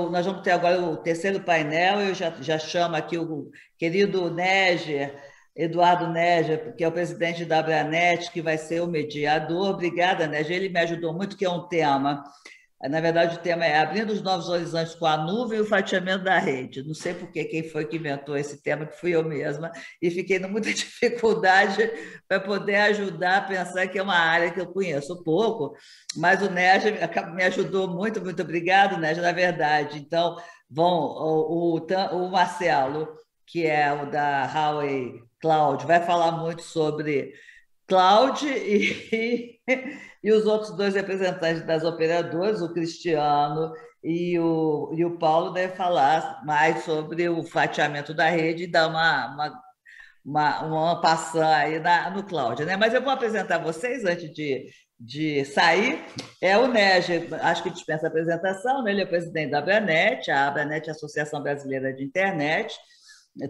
Nós vamos ter agora o terceiro painel, eu já chamo aqui o querido Neger, Eduardo Neger, que é o presidente da Abranet, que vai ser o mediador. Obrigada, Neger, ele me ajudou muito, que é um tema. Na verdade, o tema é abrindo os novos horizontes com a nuvem e o fatiamento da rede. Não sei por quem foi que inventou esse tema, que fui eu mesma, e fiquei com muita dificuldade para poder ajudar a pensar que é uma área que eu conheço pouco, mas o Négia me ajudou muito, muito obrigado, Négia, na verdade. Então, o Marcelo, que é o da Huawei Cloud, vai falar muito sobre cloud e os outros dois representantes das operadoras, o Cristiano e o Paulo, devem falar mais sobre o fatiamento da rede e dar uma passão aí no cloud, né? Mas eu vou apresentar vocês antes de sair. É o Neger, acho que dispensa a apresentação, né? Ele é presidente da Abranet, a Abranet é a Associação Brasileira de Internet,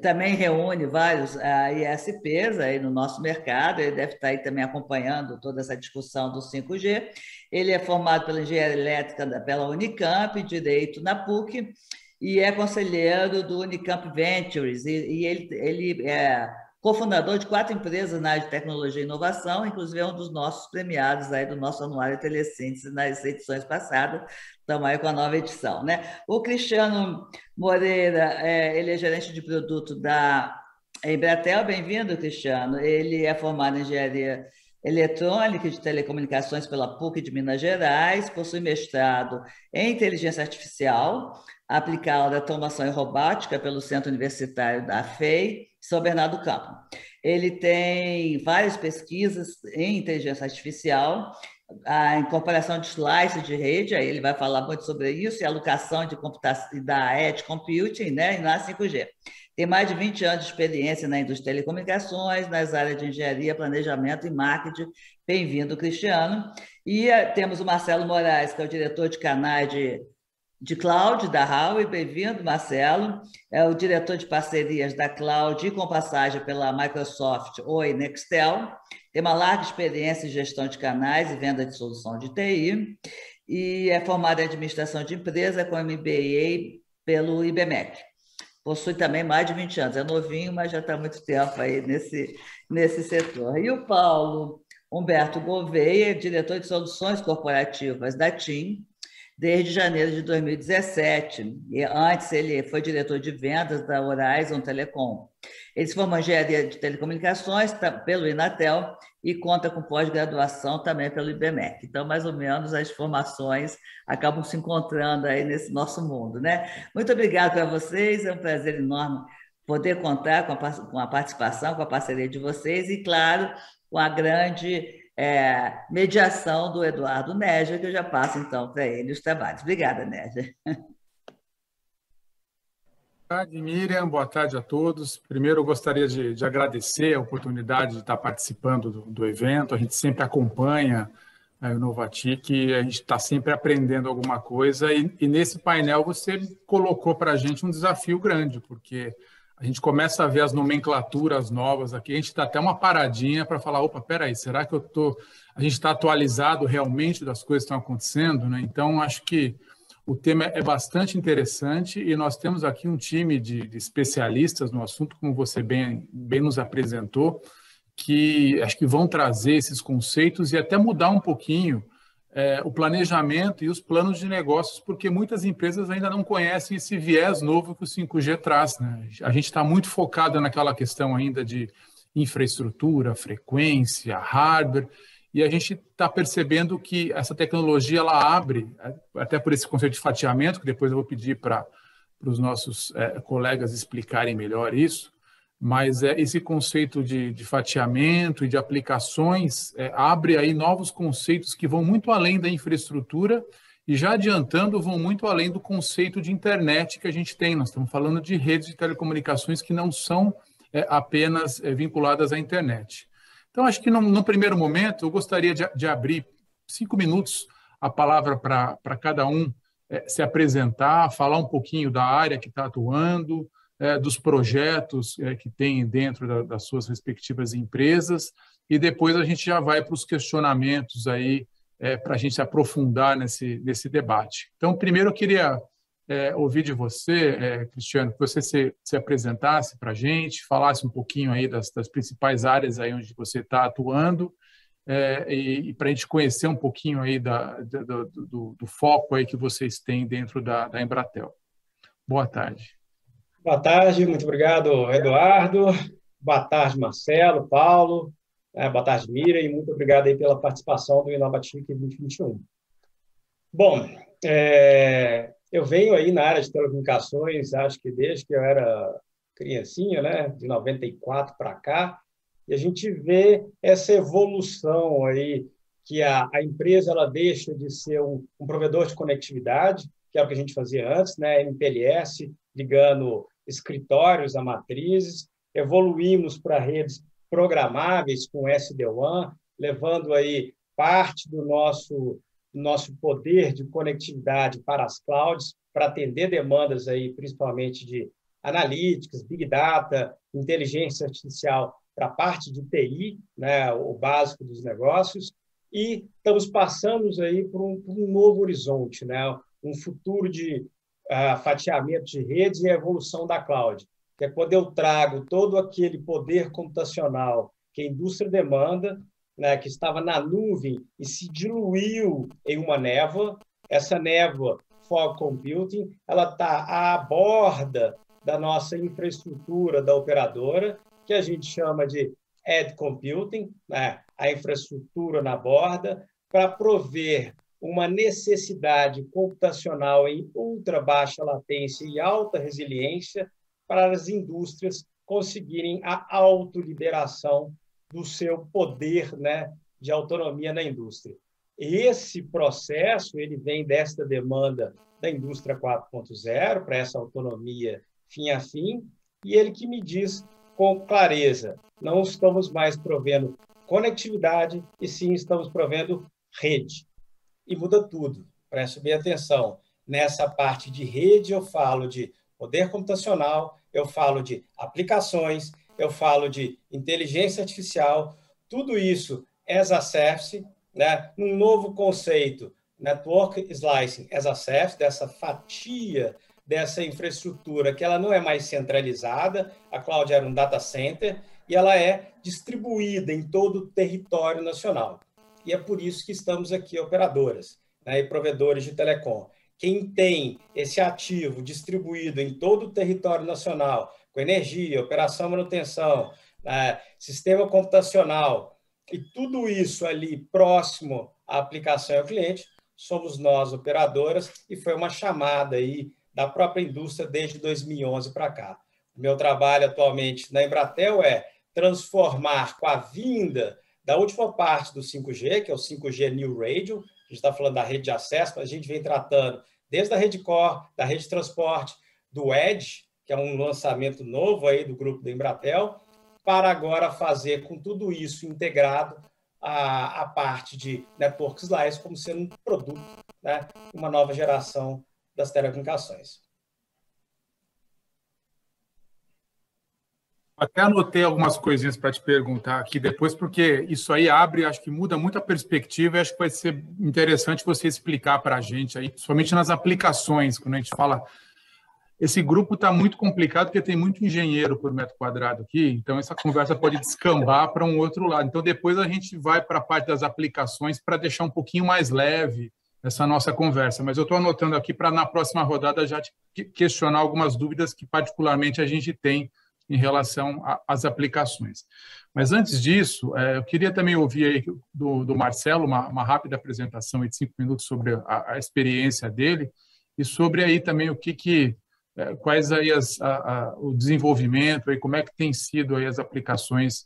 também reúne vários ISPs aí no nosso mercado, ele deve estar aí também acompanhando toda essa discussão do 5G. Ele é formado pela Engenharia Elétrica pela Unicamp, Direito na PUC, e é conselheiro do Unicamp Ventures, e ele é cofundador de 4 empresas na área de tecnologia e inovação, inclusive é um dos nossos premiados aí do nosso Anuário Telesíntese nas edições passadas, estamos aí com a nova edição, né? O Cristiano Moreira, ele é gerente de produto da Embratel. Bem-vindo, Cristiano. Ele é formado em engenharia eletrônica e de telecomunicações pela PUC de Minas Gerais, possui mestrado em inteligência artificial aplicada à automação e robótica pelo Centro Universitário da FEI, São Bernardo do Campo. Ele tem várias pesquisas em inteligência artificial, a incorporação de slices de rede, aí ele vai falar muito sobre isso, e a alocação de computação da edge computing, né, e na 5G. Tem mais de 20 anos de experiência na indústria de telecomunicações, nas áreas de engenharia, planejamento e marketing. Bem-vindo, Cristiano. E temos o Marcelo Moraes, que é o diretor de canais de cloud da Huawei. Bem-vindo, Marcelo. É o diretor de parcerias da cloud e com passagem pela Microsoft Oi Nextel. Tem uma larga experiência em gestão de canais e venda de solução de TI e é formado em administração de empresa com MBA pelo IBMEC. Possui também mais de 20 anos. É novinho, mas já está há muito tempo aí nesse setor. E o Paulo Humberto Gouveia, diretor de soluções corporativas da TIM, desde janeiro de 2017. E antes ele foi diretor de vendas da Horizon Telecom. Ele se formou em engenharia de telecomunicações pelo Inatel e conta com pós-graduação também pelo IBMEC. Então, mais ou menos, as formações acabam se encontrando aí nesse nosso mundo, né? Muito obrigada para vocês, é um prazer enorme poder contar com a participação, com a parceria de vocês e, claro, com a grande mediação do Eduardo Neger, que eu já passo, então, para ele os trabalhos. Obrigada, Neger. Boa tarde, Miriam. Boa tarde a todos. Primeiro, eu gostaria de agradecer a oportunidade de estar participando do evento. A gente sempre acompanha a Inovatic e a gente está sempre aprendendo alguma coisa. E nesse painel você colocou para a gente um desafio grande, porque a gente começa a ver as nomenclaturas novas aqui. A gente dá até uma paradinha para falar, opa, peraí, será que a gente está atualizado realmente das coisas que estão acontecendo, né? Então, acho que o tema é bastante interessante e nós temos aqui um time de especialistas no assunto, como você bem nos apresentou, que acho que vão trazer esses conceitos e até mudar um pouquinho o planejamento e os planos de negócios, porque muitas empresas ainda não conhecem esse viés novo que o 5G traz, né? A gente está muito focado naquela questão ainda de infraestrutura, frequência, hardware, e a gente está percebendo que essa tecnologia ela abre, até por esse conceito de fatiamento, que depois eu vou pedir para os nossos colegas explicarem melhor isso, mas esse conceito de fatiamento e de aplicações abre aí novos conceitos que vão muito além da infraestrutura e, já adiantando, vão muito além do conceito de internet que a gente tem. Nós estamos falando de redes de telecomunicações que não são apenas vinculadas à internet. Então, acho que no primeiro momento eu gostaria de abrir 5 minutos a palavra para cada um se apresentar, falar um pouquinho da área que está atuando, dos projetos que tem dentro das suas respectivas empresas, e depois a gente já vai para os questionamentos aí para a gente aprofundar nesse debate. Então, primeiro eu queria ouvir de você, Cristiano, que você se apresentasse para a gente, falasse um pouquinho aí das principais áreas aí onde você está atuando, e para a gente conhecer um pouquinho aí do foco aí que vocês têm dentro da Embratel. Boa tarde. Boa tarde, muito obrigado, Eduardo. Boa tarde, Marcelo, Paulo. Boa tarde, Miriam, e muito obrigado aí pela participação do Inovatic 2021. Bom, eu venho aí na área de telecomunicações, acho que desde que eu era criancinha, né, de 94 para cá, e a gente vê essa evolução aí, que a empresa ela deixa de ser um provedor de conectividade, que era o que a gente fazia antes, né, MPLS, ligando escritórios a matrizes, evoluímos para redes programáveis com SD-WAN, levando aí parte do nosso poder de conectividade para as clouds, para atender demandas aí, principalmente de analytics, big data, inteligência artificial para a parte de TI, né, o básico dos negócios, e estamos passando aí por um novo horizonte, né, um futuro de fatiamento de redes e a evolução da cloud, que é quando eu trago todo aquele poder computacional que a indústria demanda, né, que estava na nuvem e se diluiu em uma névoa. Essa névoa, Fog Computing, ela está à borda da nossa infraestrutura da operadora, que a gente chama de Edge Computing, né, a infraestrutura na borda, para prover uma necessidade computacional em ultra baixa latência e alta resiliência para as indústrias conseguirem a autoliberação do seu poder, né, de autonomia na indústria. Esse processo ele vem desta demanda da indústria 4.0 para essa autonomia fim a fim, e ele que me diz com clareza, não estamos mais provendo conectividade, e sim estamos provendo rede. E muda tudo. Preste bem atenção. Nessa parte de rede, eu falo de poder computacional, eu falo de aplicações, eu falo de inteligência artificial, tudo isso as a service, né? Um novo conceito, Network Slicing as a service, dessa fatia, dessa infraestrutura, que ela não é mais centralizada, a cloud era um data center, e ela é distribuída em todo o território nacional. E é por isso que estamos aqui, operadoras, né, e provedores de telecom. Quem tem esse ativo distribuído em todo o território nacional, com energia, operação, manutenção, sistema computacional, e tudo isso ali próximo à aplicação e ao cliente, somos nós, operadoras, e foi uma chamada aí da própria indústria desde 2011 para cá. O meu trabalho atualmente na Embratel é transformar com a vinda da última parte do 5G, que é o 5G New Radio, a gente está falando da rede de acesso, mas a gente vem tratando desde a rede core, da rede de transporte, do Edge, que é um lançamento novo aí do grupo da Embratel, para agora fazer com tudo isso integrado a parte de Network Slice como sendo um produto, né, uma nova geração das telecomunicações. Até anotei algumas coisinhas para te perguntar aqui depois, porque isso aí abre, acho que muda muito a perspectiva e acho que vai ser interessante você explicar para a gente aí, principalmente nas aplicações, quando a gente fala. Esse grupo está muito complicado porque tem muito engenheiro por metro quadrado aqui, então essa conversa pode descambar para um outro lado. Então depois a gente vai para a parte das aplicações para deixar um pouquinho mais leve essa nossa conversa. Mas eu estou anotando aqui para na próxima rodada já te questionar algumas dúvidas que particularmente a gente tem em relação às aplicações. Mas antes disso, eu queria também ouvir aí do Marcelo uma rápida apresentação de 5 minutos sobre a experiência dele e sobre aí também quais aí o desenvolvimento e como é que tem sido aí as aplicações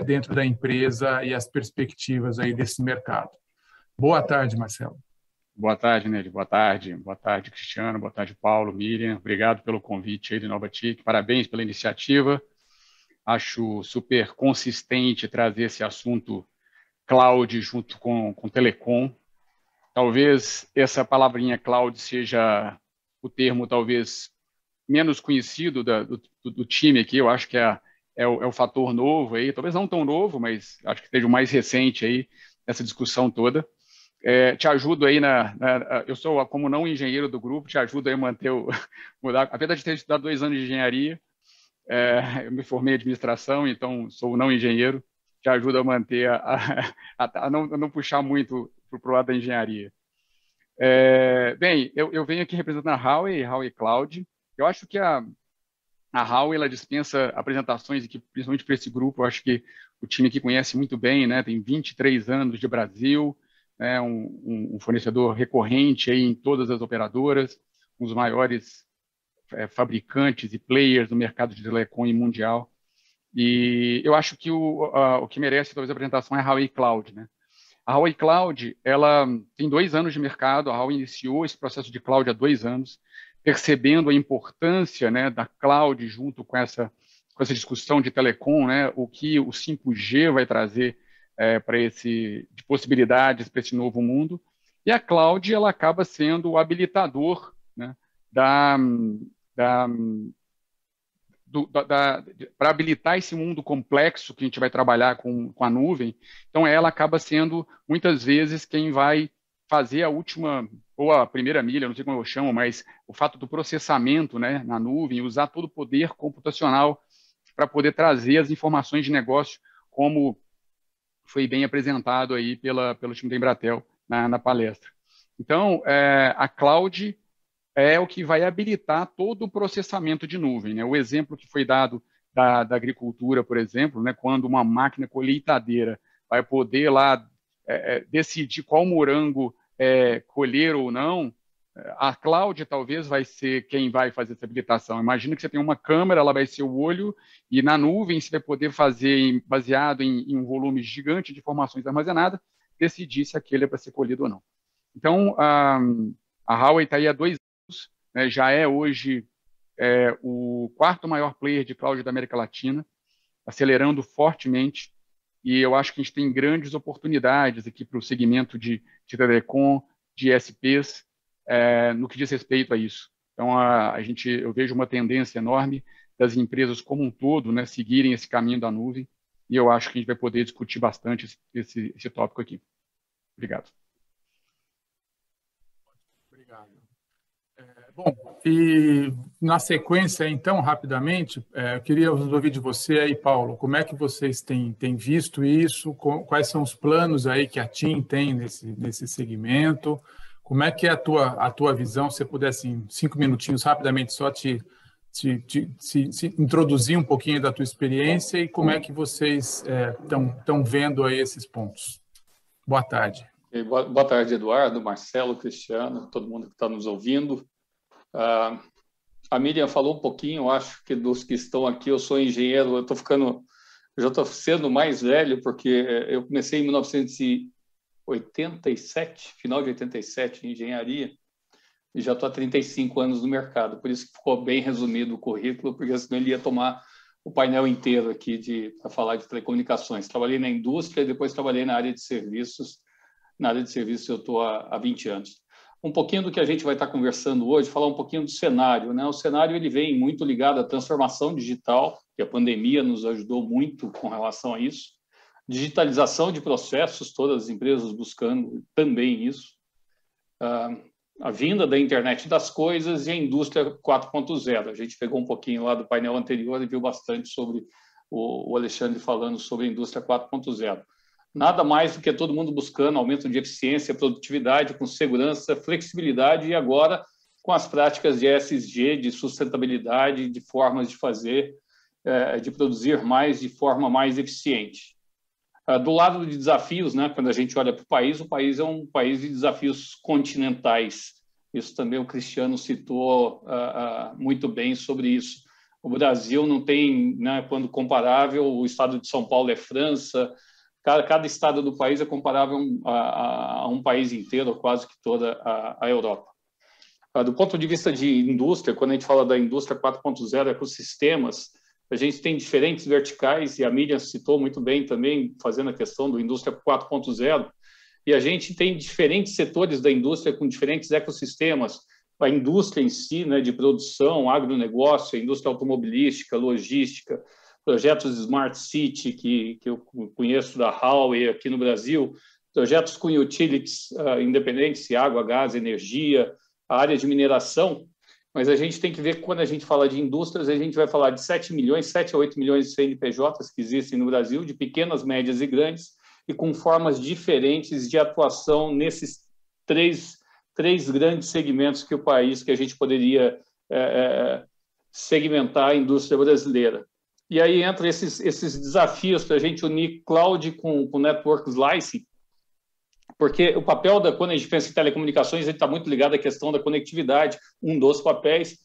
dentro da empresa e as perspectivas aí desse mercado. Boa tarde, Marcelo. Boa tarde, Nery. Boa tarde, Cristiano. Boa tarde, Paulo, Miriam. Obrigado pelo convite aí do Inovatic. Parabéns pela iniciativa. Acho super consistente trazer esse assunto cloud junto com telecom. Talvez essa palavrinha cloud seja o termo talvez menos conhecido do time aqui. Eu acho que é o fator novo aí, talvez não tão novo, mas acho que seja o mais recente aí nessa discussão toda. te ajudo aí eu sou, como não engenheiro do grupo, te ajudo aí a manter apesar de ter estudado 2 anos de engenharia, eu me formei em administração, então sou não engenheiro, te ajudo a manter, a não puxar muito para o lado da engenharia. Bem, eu venho aqui representando a Huawei Cloud. Eu acho que a Huawei ela dispensa apresentações aqui, principalmente para esse grupo. Eu acho que o time aqui conhece muito bem, né? Tem 23 anos de Brasil, né? Um fornecedor recorrente aí em todas as operadoras, um dos maiores fabricantes e players do mercado de telecom mundial. E eu acho que o que merece talvez a apresentação é a Huawei Cloud, né? A Huawei Cloud, ela tem 2 anos de mercado. A Huawei iniciou esse processo de cloud há 2 anos, percebendo a importância, né, da cloud junto com essa discussão de telecom, né, o que o 5G vai trazer de possibilidades para esse novo mundo. E a cloud ela acaba sendo o habilitador, né, para habilitar esse mundo complexo que a gente vai trabalhar com a nuvem. Então, ela acaba sendo, muitas vezes, quem vai fazer a última, ou a primeira milha, não sei como eu chamo, mas o fato do processamento, né, na nuvem, usar todo o poder computacional para poder trazer as informações de negócio, como foi bem apresentado aí pelo time da Embratel na palestra. Então, a cloud é o que vai habilitar todo o processamento de nuvem, né? O exemplo que foi dado da agricultura, por exemplo, né? Quando uma máquina colheitadeira vai poder lá decidir qual morango colher ou não, a cloud talvez vai ser quem vai fazer essa habilitação. Imagina que você tem uma câmera, ela vai ser o olho, e na nuvem você vai poder fazer, baseado em um volume gigante de informações armazenadas, decidir se aquele é para ser colhido ou não. Então, a Huawei está aí há 2 anos, né, já é hoje o 4º maior player de cloud da América Latina, acelerando fortemente, e eu acho que a gente tem grandes oportunidades aqui para o segmento de telecom, de ISPs, no que diz respeito a isso. Então, eu vejo uma tendência enorme das empresas como um todo, né, seguirem esse caminho da nuvem, e eu acho que a gente vai poder discutir bastante esse tópico aqui. Obrigado. Obrigado. Bom, e na sequência, então, rapidamente, eu queria ouvir de você aí, Paulo, como é que vocês têm visto isso, quais são os planos aí que a TIM tem nesse segmento, como é que é a tua visão, se você pudesse, em 5 minutinhos, rapidamente, só se introduzir um pouquinho da tua experiência e como é que vocês estão vendo aí esses pontos. Boa tarde. Boa tarde, Eduardo, Marcelo, Cristiano, todo mundo que está nos ouvindo. A Miriam falou um pouquinho, acho que dos que estão aqui, eu sou engenheiro, eu já estou sendo mais velho, porque eu comecei em 1987, final de 87, em engenharia, e já estou há 35 anos no mercado, por isso que ficou bem resumido o currículo, porque senão ele ia tomar o painel inteiro aqui para falar de telecomunicações. Trabalhei na indústria e depois trabalhei na área de serviços. Na área de serviços eu estou há 20 anos. Um pouquinho do que a gente vai estar conversando hoje, falar um pouquinho do cenário, né? O cenário ele vem muito ligado à transformação digital, que a pandemia nos ajudou muito com relação a isso. Digitalização de processos, todas as empresas buscando também isso. A vinda da internet das coisas e a indústria 4.0. A gente pegou um pouquinho lá do painel anterior e viu bastante sobre o Alexandre falando sobre a indústria 4.0. Nada mais do que todo mundo buscando aumento de eficiência, produtividade, com segurança, flexibilidade e agora com as práticas de ESG, de sustentabilidade, de formas de fazer, de produzir mais de forma mais eficiente. Do lado de desafios, né, quando a gente olha para o país é um país de desafios continentais. Isso também o Cristiano citou muito bem sobre isso. O Brasil não tem, né, quando comparável, o estado de São Paulo é França. Cada estado do país é comparável a um país inteiro, quase que toda a Europa. Do ponto de vista de indústria, quando a gente fala da indústria 4.0, ecossistemas, a gente tem diferentes verticais, e a Miriam citou muito bem também, fazendo a questão do indústria 4.0, e a gente tem diferentes setores da indústria com diferentes ecossistemas. A indústria em si, né, de produção, agronegócio, a indústria automobilística, logística, projetos de Smart City, que eu conheço da Huawei aqui no Brasil, projetos com utilities independentes, água, gás, energia, a área de mineração, mas a gente tem que ver que quando a gente fala de indústrias, a gente vai falar de 7 a 8 milhões de CNPJs que existem no Brasil, de pequenas, médias e grandes, e com formas diferentes de atuação nesses três grandes segmentos que a gente poderia segmentar a indústria brasileira. E aí entra esses desafios para a gente unir cloud com network slicing, porque o papel quando a gente pensa em telecomunicações, ele está muito ligado à questão da conectividade, um dos papéis,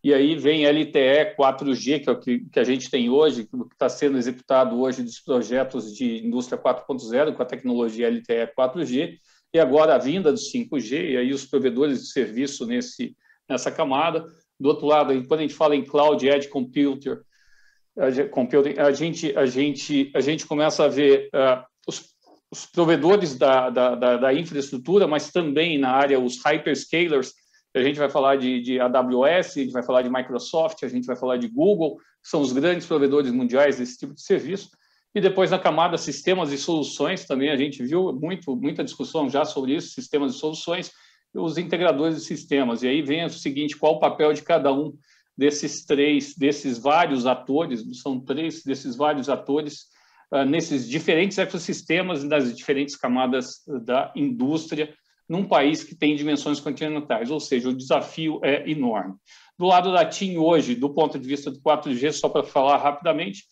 e aí vem LTE 4G, que é o que a gente tem hoje, que está sendo executado hoje dos projetos de indústria 4.0 com a tecnologia LTE 4G, e agora a vinda do 5G, e aí os provedores de serviço nessa camada. Do outro lado, quando a gente fala em Cloud Edge Computing, a gente começa a ver os provedores da infraestrutura, mas também na área os hyperscalers. A gente vai falar de AWS, a gente vai falar de Microsoft, a gente vai falar de Google, que são os grandes provedores mundiais desse tipo de serviço. E depois, na camada sistemas e soluções, também a gente viu muita discussão já sobre isso, sistemas e soluções, e os integradores de sistemas. E aí vem o seguinte, qual o papel de cada um desses vários atores, são três desses vários atores, nesses diferentes ecossistemas e nas diferentes camadas da indústria, num país que tem dimensões continentais, ou seja, o desafio é enorme. Do lado da TIM hoje, do ponto de vista do 4G, só para falar rapidamente,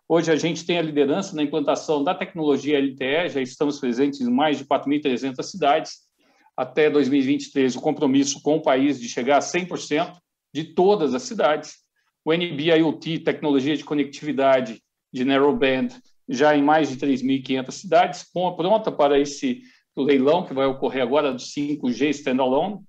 hoje a gente tem a liderança na implantação da tecnologia LTE, já estamos presentes em mais de 4.300 cidades, até 2023 o compromisso com o país de chegar a 100% de todas as cidades, o NB-IoT, tecnologia de conectividade de narrowband, já em mais de 3.500 cidades, pronta para o leilão que vai ocorrer agora do 5G standalone.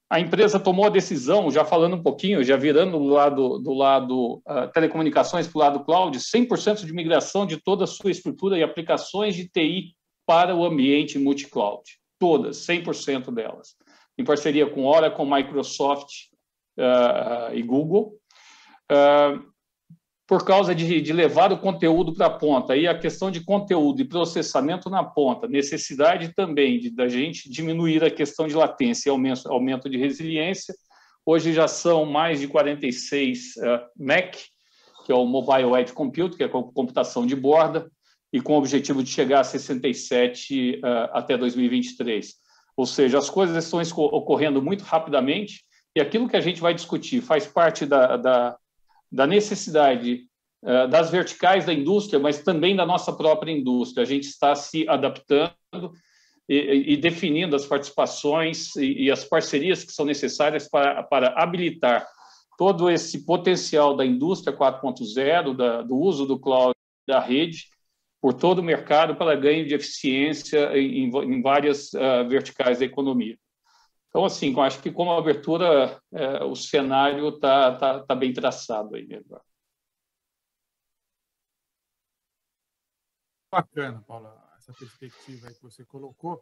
A empresa tomou a decisão, já falando um pouquinho, já virando do lado telecomunicações para o lado cloud, 100% de migração de toda a sua estrutura e aplicações de TI para o ambiente multi-cloud. Todas, 100% delas. Em parceria com Oracle, Microsoft e Google. Por causa de levar o conteúdo para a ponta. E a questão de conteúdo e processamento na ponta, necessidade também da gente diminuir a questão de latência e aumento de resiliência. Hoje já são mais de 46 MAC, que é o Mobile Edge Compute, que é a computação de borda, e com o objetivo de chegar a 67 até 2023. Ou seja, as coisas estão ocorrendo muito rapidamente, e aquilo que a gente vai discutir faz parte da necessidade das verticais da indústria, mas também da nossa própria indústria. A gente está se adaptando e definindo as participações e as parcerias que são necessárias para habilitar todo esse potencial da indústria 4.0, do uso do cloud, da rede, por todo o mercado para ganho de eficiência em várias verticais da economia. Então, assim, eu acho que como abertura, o cenário está bem traçado aí, Eduardo. Bacana, Paula, essa perspectiva aí que você colocou.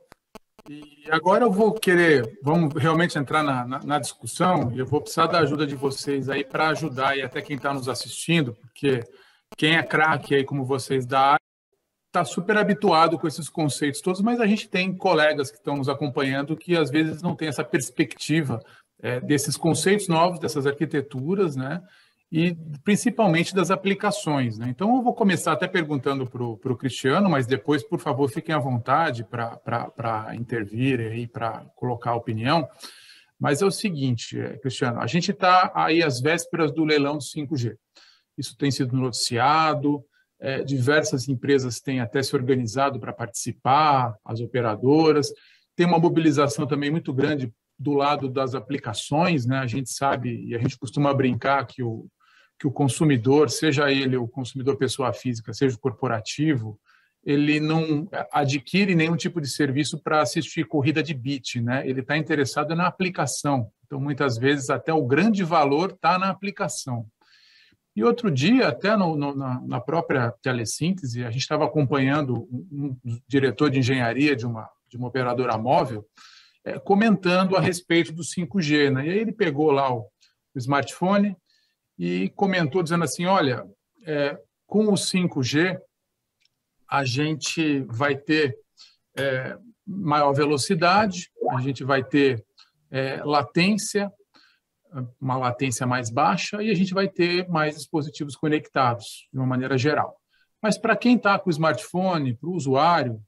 E agora vamos realmente entrar na discussão, e eu vou precisar da ajuda de vocês aí para ajudar, e até quem está nos assistindo, porque quem é craque aí, como vocês da área, está super habituado com esses conceitos todos, mas a gente tem colegas que estão nos acompanhando que às vezes não tem essa perspectiva desses conceitos novos, dessas arquiteturas, né? E principalmente das aplicações, né? Então eu vou começar até perguntando para o Cristiano, mas depois, por favor, fiquem à vontade para intervir e para colocar a opinião. Mas é o seguinte, Cristiano, a gente está aí às vésperas do leilão do 5G. Isso tem sido noticiado, diversas empresas têm até se organizado para participar, as operadoras. Tem uma mobilização também muito grande do lado das aplicações, né? A gente sabe, e a gente costuma brincar que o consumidor, seja ele o consumidor pessoa física, seja o corporativo, ele não adquire nenhum tipo de serviço para assistir corrida de bit, né? Ele está interessado na aplicação. Então, muitas vezes, até o grande valor está na aplicação. E outro dia, até na própria Telesíntese, a gente estava acompanhando um diretor de engenharia de uma operadora móvel comentando a respeito do 5G, né? E aí ele pegou lá o smartphone e comentou dizendo assim, olha, com o 5G a gente vai ter maior velocidade, a gente vai ter latência, uma latência mais baixa, e a gente vai ter mais dispositivos conectados, de uma maneira geral. Mas para quem está com o smartphone, para o usuário,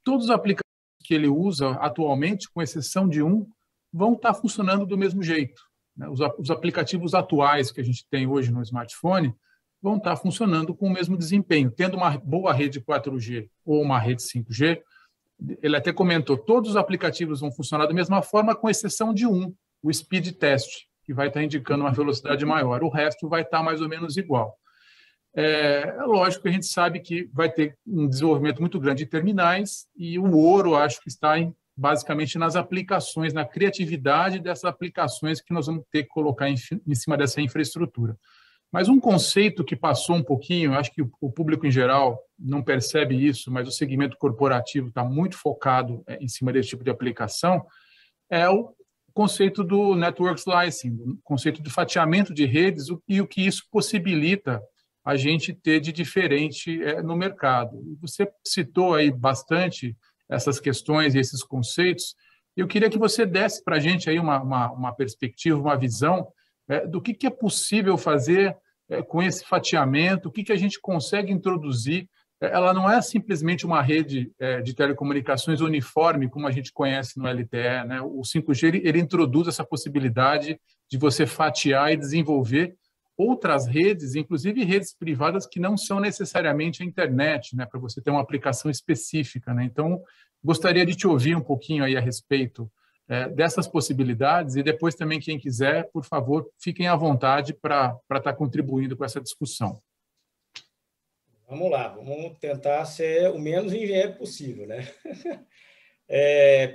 todos os aplicativos que ele usa atualmente, com exceção de um, vão estar funcionando do mesmo jeito. Os aplicativos atuais que a gente tem hoje no smartphone vão estar funcionando com o mesmo desempenho. Tendo uma boa rede 4G ou uma rede 5G, ele até comentou, todos os aplicativos vão funcionar da mesma forma, com exceção de um, o Speed Test, que vai estar indicando uma velocidade maior. O resto vai estar mais ou menos igual. Lógico que a gente sabe que vai ter um desenvolvimento muito grande de terminais, e o ouro, acho que está basicamente nas aplicações, na criatividade dessas aplicações que nós vamos ter que colocar em cima dessa infraestrutura. Mas um conceito que passou um pouquinho, acho que o público em geral não percebe isso, mas o segmento corporativo está muito focado em cima desse tipo de aplicação, é o conceito do Network Slicing, o conceito de fatiamento de redes, e o que isso possibilita a gente ter de diferente no mercado. Você citou aí bastante essas questões e esses conceitos. Eu queria que você desse para a gente aí uma perspectiva, uma visão do que é possível fazer com esse fatiamento, o que a gente consegue introduzir. Ela não é simplesmente uma rede de telecomunicações uniforme, como a gente conhece no LTE, né? O 5G ele introduz essa possibilidade de você fatiar e desenvolver outras redes, inclusive redes privadas que não são necessariamente a internet, né, para você ter uma aplicação específica, né? Então, gostaria de te ouvir um pouquinho aí a respeito dessas possibilidades, e depois também, quem quiser, por favor, fiquem à vontade para estar contribuindo com essa discussão. Vamos lá, vamos tentar ser o menos engenheiro possível, né?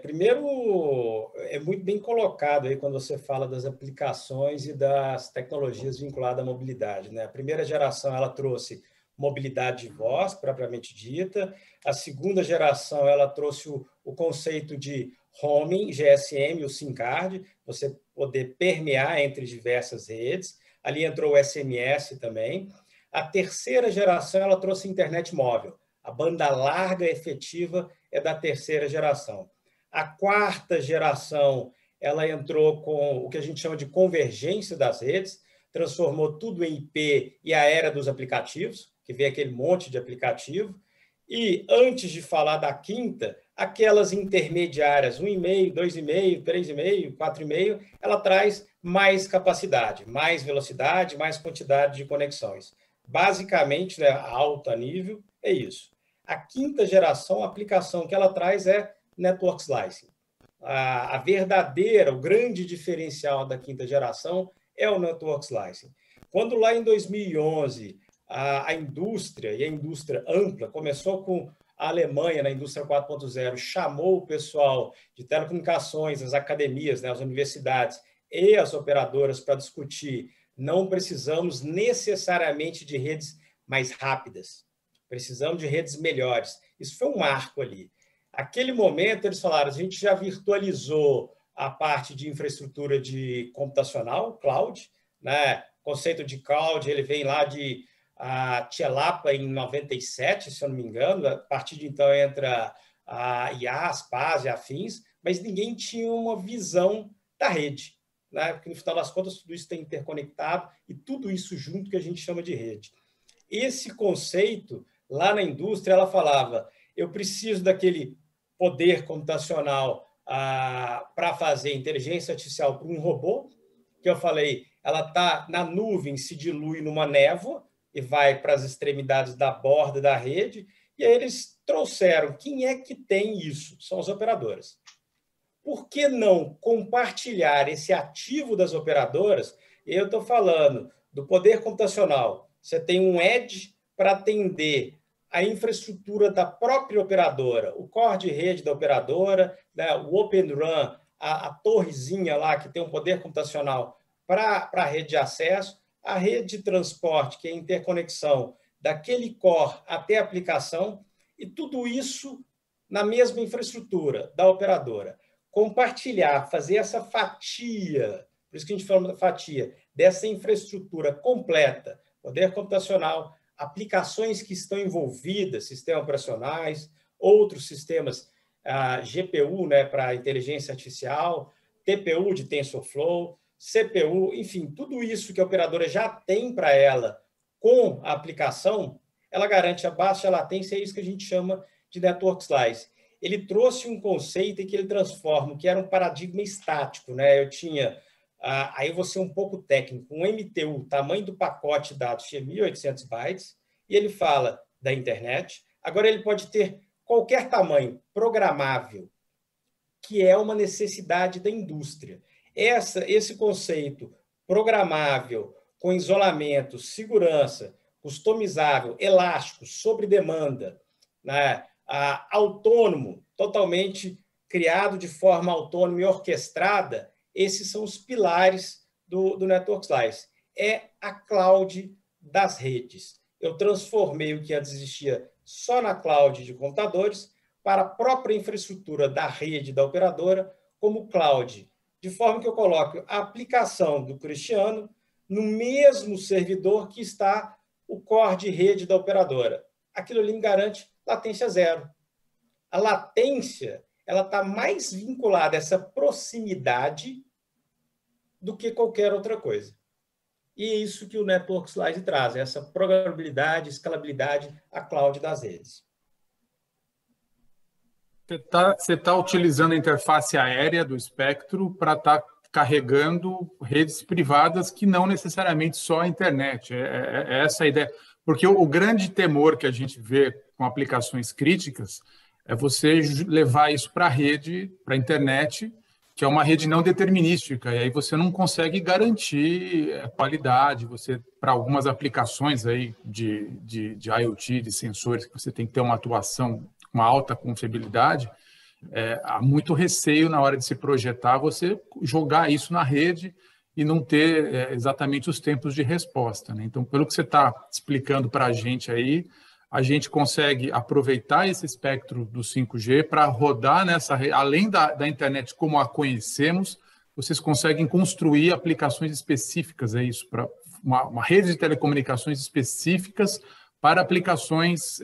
Primeiro, é muito bem colocado aí quando você fala das aplicações e das tecnologias vinculadas à mobilidade, né? A primeira geração, ela trouxe mobilidade de voz, propriamente dita. A segunda geração, ela trouxe o conceito de roaming, GSM, o SIM card, você poder permear entre diversas redes. Ali entrou o SMS também. A terceira geração, ela trouxe internet móvel. A banda larga efetiva é da terceira geração. A quarta geração, ela entrou com o que a gente chama de convergência das redes, transformou tudo em IP e a era dos aplicativos, que vem aquele monte de aplicativo. E antes de falar da quinta, aquelas intermediárias, 1,5, 2,5, 3,5, 4,5, ela traz mais capacidade, mais velocidade, mais quantidade de conexões. Basicamente, né, a alto nível, é isso. A quinta geração, a aplicação que ela traz é Network Slicing. A verdadeira, o grande diferencial da quinta geração é o Network Slicing. Quando lá em 2011, a indústria, e a indústria ampla, começou com a Alemanha, na indústria 4.0, chamou o pessoal de telecomunicações, as academias, né, as universidades e as operadoras para discutir. Não precisamos necessariamente de redes mais rápidas, precisamos de redes melhores. Isso foi um marco ali. Aquele momento, eles falaram, a gente já virtualizou a parte de infraestrutura de computacional, cloud, né? O conceito de cloud, ele vem lá de Tchelapa em 97, se eu não me engano, a partir de então entra a IaaS, PaaS e afins, mas ninguém tinha uma visão da rede, né? Porque no final das contas tudo isso tem interconectado e tudo isso junto que a gente chama de rede. Esse conceito, lá na indústria, ela falava, eu preciso daquele poder computacional para fazer inteligência artificial para um robô, que eu falei, ela está na nuvem, se dilui numa névoa e vai para as extremidades da borda da rede, e aí eles trouxeram, quem é que tem isso? São as operadoras. Por que não compartilhar esse ativo das operadoras? Eu estou falando do poder computacional. Você tem um edge para atender a infraestrutura da própria operadora, o core de rede da operadora, né, o Open RAN, a torrezinha lá que tem um poder computacional para a rede de acesso, a rede de transporte, que é a interconexão daquele core até a aplicação, e tudo isso na mesma infraestrutura da operadora. Compartilhar, fazer essa fatia, por isso que a gente fala da fatia, dessa infraestrutura completa, poder computacional, aplicações que estão envolvidas, sistemas operacionais, outros sistemas, GPU, né, para inteligência artificial, TPU de TensorFlow, CPU, enfim, tudo isso que a operadora já tem para ela com a aplicação, ela garante a baixa latência, é isso que a gente chama de Network Slice. Ele trouxe um conceito em que ele transforma o que era um paradigma estático, né? Eu tinha, aí eu vou ser um pouco técnico, um MTU, tamanho do pacote de dados tinha 1.800 bytes, e ele fala da internet. Agora ele pode ter qualquer tamanho programável, que é uma necessidade da indústria. Esse conceito programável, com isolamento, segurança, customizável, elástico, sob demanda, né? Autônomo, totalmente criado de forma autônoma e orquestrada, esses são os pilares do Network Slice. É a cloud das redes. Eu transformei o que antes existia só na cloud de computadores para a própria infraestrutura da rede da operadora como cloud, de forma que eu coloco a aplicação do Cristiano no mesmo servidor que está o core de rede da operadora. Aquilo ali me garante latência zero. A latência ela está mais vinculada a essa proximidade do que qualquer outra coisa. E é isso que o Network Slice traz, essa programabilidade, escalabilidade, a cloud das redes. Você tá utilizando a interface aérea do espectro para estar carregando redes privadas que não necessariamente só a internet. É essa a ideia. Porque o grande temor que a gente vê com aplicações críticas é você levar isso para a rede, para a internet, que é uma rede não determinística, e aí você não consegue garantir a qualidade. Você, para algumas aplicações aí de IoT, de sensores, que você tem que ter uma atuação, uma alta confiabilidade, há muito receio na hora de se projetar você jogar isso na rede e não ter exatamente os tempos de resposta, né? Então, pelo que você está explicando para a gente aí, a gente consegue aproveitar esse espectro do 5G para rodar nessa rede, além da internet como a conhecemos, vocês conseguem construir aplicações específicas, é isso, para uma rede de telecomunicações específicas para aplicações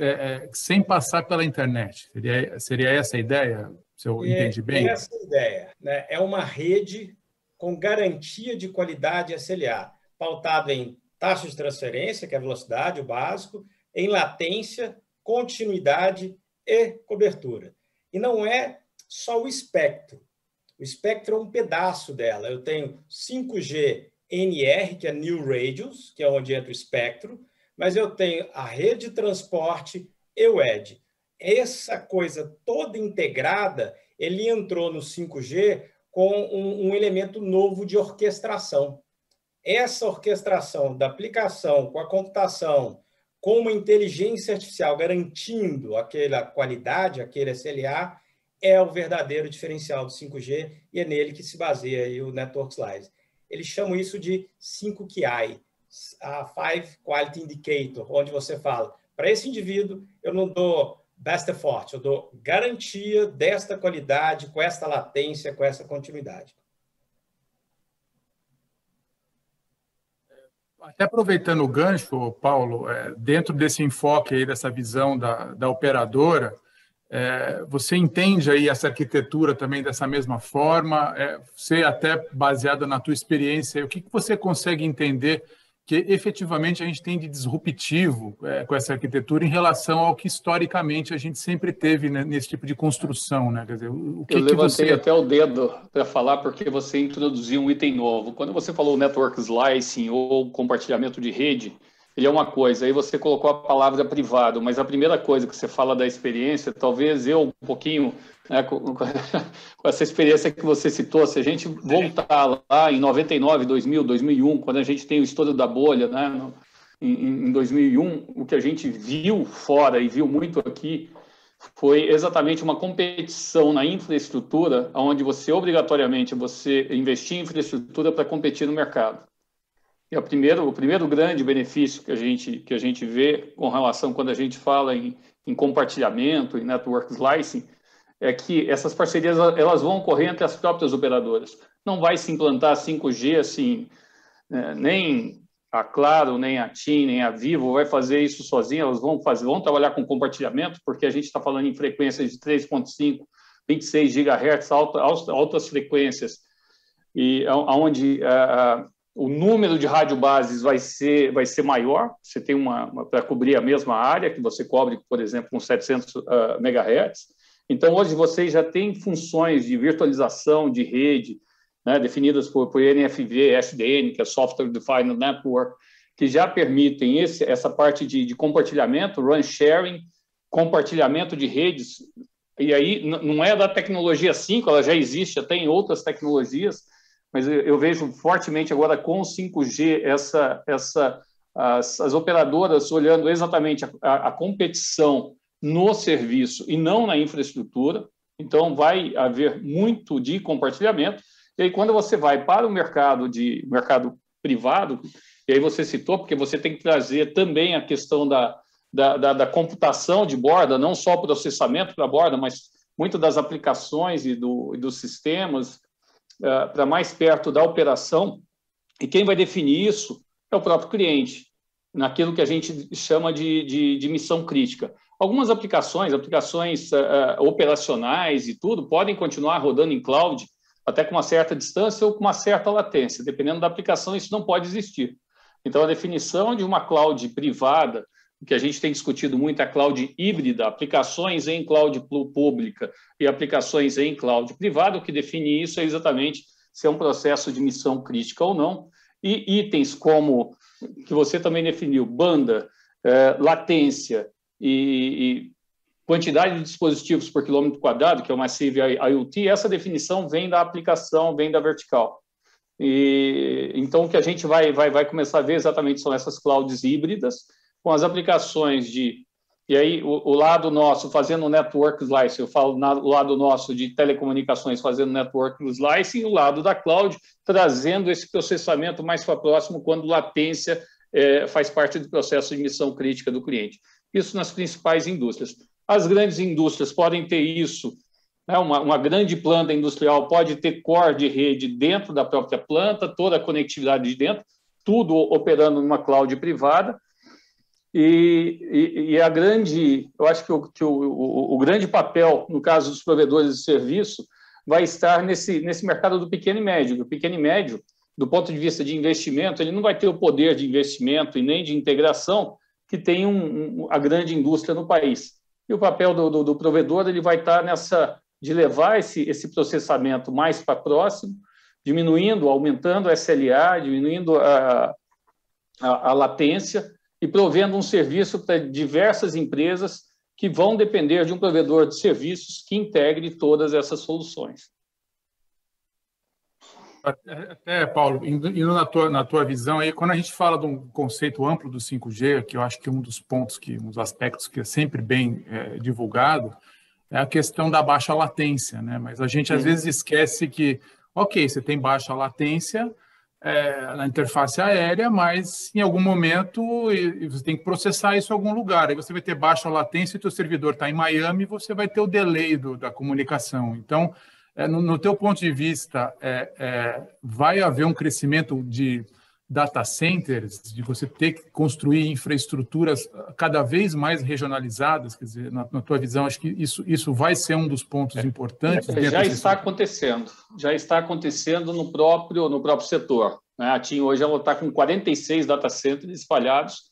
sem passar pela internet. Seria essa a ideia, se eu entendi bem? Essa a ideia, né? É uma rede com garantia de qualidade SLA, pautado em taxa de transferência, que é a velocidade, o básico, em latência, continuidade e cobertura. E não é só o espectro. O espectro é um pedaço dela. Eu tenho 5G NR, que é New Radios, que é onde entra o espectro, mas eu tenho a rede de transporte e o ED. Essa coisa toda integrada, ele entrou no 5G com um elemento novo de orquestração. Essa orquestração da aplicação com a computação, com uma inteligência artificial garantindo aquela qualidade, aquele SLA, é o verdadeiro diferencial do 5G e é nele que se baseia aí o Network Slice. Eles chamam isso de 5QI, a Five Quality Indicator, onde você fala, para esse indivíduo, eu não dou best effort, eu dou garantia desta qualidade, com esta latência, com essa continuidade. Até aproveitando o gancho, Paulo, dentro desse enfoque aí, dessa visão da operadora, você entende aí essa arquitetura também dessa mesma forma? Você até baseada na tua experiência, o que você consegue entender que efetivamente a gente tem de disruptivo com essa arquitetura em relação ao que historicamente a gente sempre teve, né, nesse tipo de construção, né? Quer dizer, eu levantei até o dedo para falar porque você introduziu um item novo. Quando você falou network slicing ou compartilhamento de rede, ele é uma coisa, aí você colocou a palavra privado, mas a primeira coisa que você fala da experiência, talvez eu um pouquinho, né, com essa experiência que você citou, se a gente voltar lá em 99, 2000, 2001, quando a gente tem o estouro da bolha, né, em 2001, o que a gente viu fora e viu muito aqui foi exatamente uma competição na infraestrutura, onde você obrigatoriamente investia em infraestrutura para competir no mercado. E o primeiro grande benefício que a gente vê com relação quando a gente fala em compartilhamento, em network slicing, é que essas parcerias elas vão ocorrer entre as próprias operadoras. Não vai se implantar 5G assim, nem a Claro, nem a TIM, nem a Vivo vai fazer isso sozinha, elas vão trabalhar com compartilhamento, porque a gente está falando em frequências de 3.5, 26 GHz, altas frequências, e onde o número de radiobases vai ser maior, você tem para cobrir a mesma área que você cobre, por exemplo, com 700 MHz. Então, hoje você já tem funções de virtualização de rede, né, definidas por NFV, SDN, que é Software Defined Network, que já permitem essa parte de compartilhamento, run sharing, compartilhamento de redes. E aí não é da tecnologia 5, ela já existe, até em outras tecnologias, mas eu vejo fortemente agora com o 5G as operadoras olhando exatamente a competição no serviço e não na infraestrutura. Então, vai haver muito de compartilhamento. E aí, quando você vai para o mercado privado, e aí você citou, porque você tem que trazer também a questão da computação de borda, não só o processamento para a borda, mas muito das aplicações e dos sistemas, para mais perto da operação, e quem vai definir isso é o próprio cliente, naquilo que a gente chama de missão crítica. Algumas aplicações operacionais e tudo, podem continuar rodando em cloud, até com uma certa distância ou com uma certa latência. Dependendo da aplicação, isso não pode existir. Então, a definição de uma cloud privada, o que a gente tem discutido muito é a cloud híbrida, aplicações em cloud pública e aplicações em cloud privada. O que define isso é exatamente se é um processo de missão crítica ou não. E itens como, que você também definiu, banda, latência e quantidade de dispositivos por quilômetro quadrado, que é o Massive IoT, essa definição vem da aplicação, vem da vertical. Então, o que a gente vai começar a ver exatamente são essas clouds híbridas, com as aplicações e aí o lado nosso fazendo network slicing, eu falo o lado nosso de telecomunicações fazendo network slicing, e o lado da cloud trazendo esse processamento mais para próximo quando latência faz parte do processo de missão crítica do cliente. Isso nas principais indústrias. As grandes indústrias podem ter isso, né? Uma grande planta industrial pode ter core de rede dentro da própria planta, toda a conectividade de dentro, tudo operando numa cloud privada. E eu acho que o grande papel, no caso dos provedores de serviço, vai estar nesse mercado do pequeno e médio. O pequeno e médio, do ponto de vista de investimento, ele não vai ter o poder de investimento e nem de integração que tem a grande indústria no país. E o papel do provedor ele vai estar de levar esse processamento mais para próximo, aumentando a SLA, diminuindo a latência, e provendo um serviço para diversas empresas que vão depender de um provedor de serviços que integre todas essas soluções. Até, Paulo, indo na tua visão, aí, quando a gente fala de um conceito amplo do 5G, que eu acho que um dos aspectos que é sempre bem divulgado, é a questão da baixa latência, né? Mas a gente às vezes esquece que, ok, você tem baixa latência na interface aérea, mas em algum momento você tem que processar isso em algum lugar. Aí você vai ter baixa latência e o teu servidor está em Miami, você vai ter o delay da comunicação. Então, no teu ponto de vista, vai haver um crescimento de data centers, de você ter que construir infraestruturas cada vez mais regionalizadas? Quer dizer, na tua visão, acho que isso vai ser um dos pontos importantes? Já está acontecendo no próprio setor, né? A TIM hoje está com 46 data centers espalhados,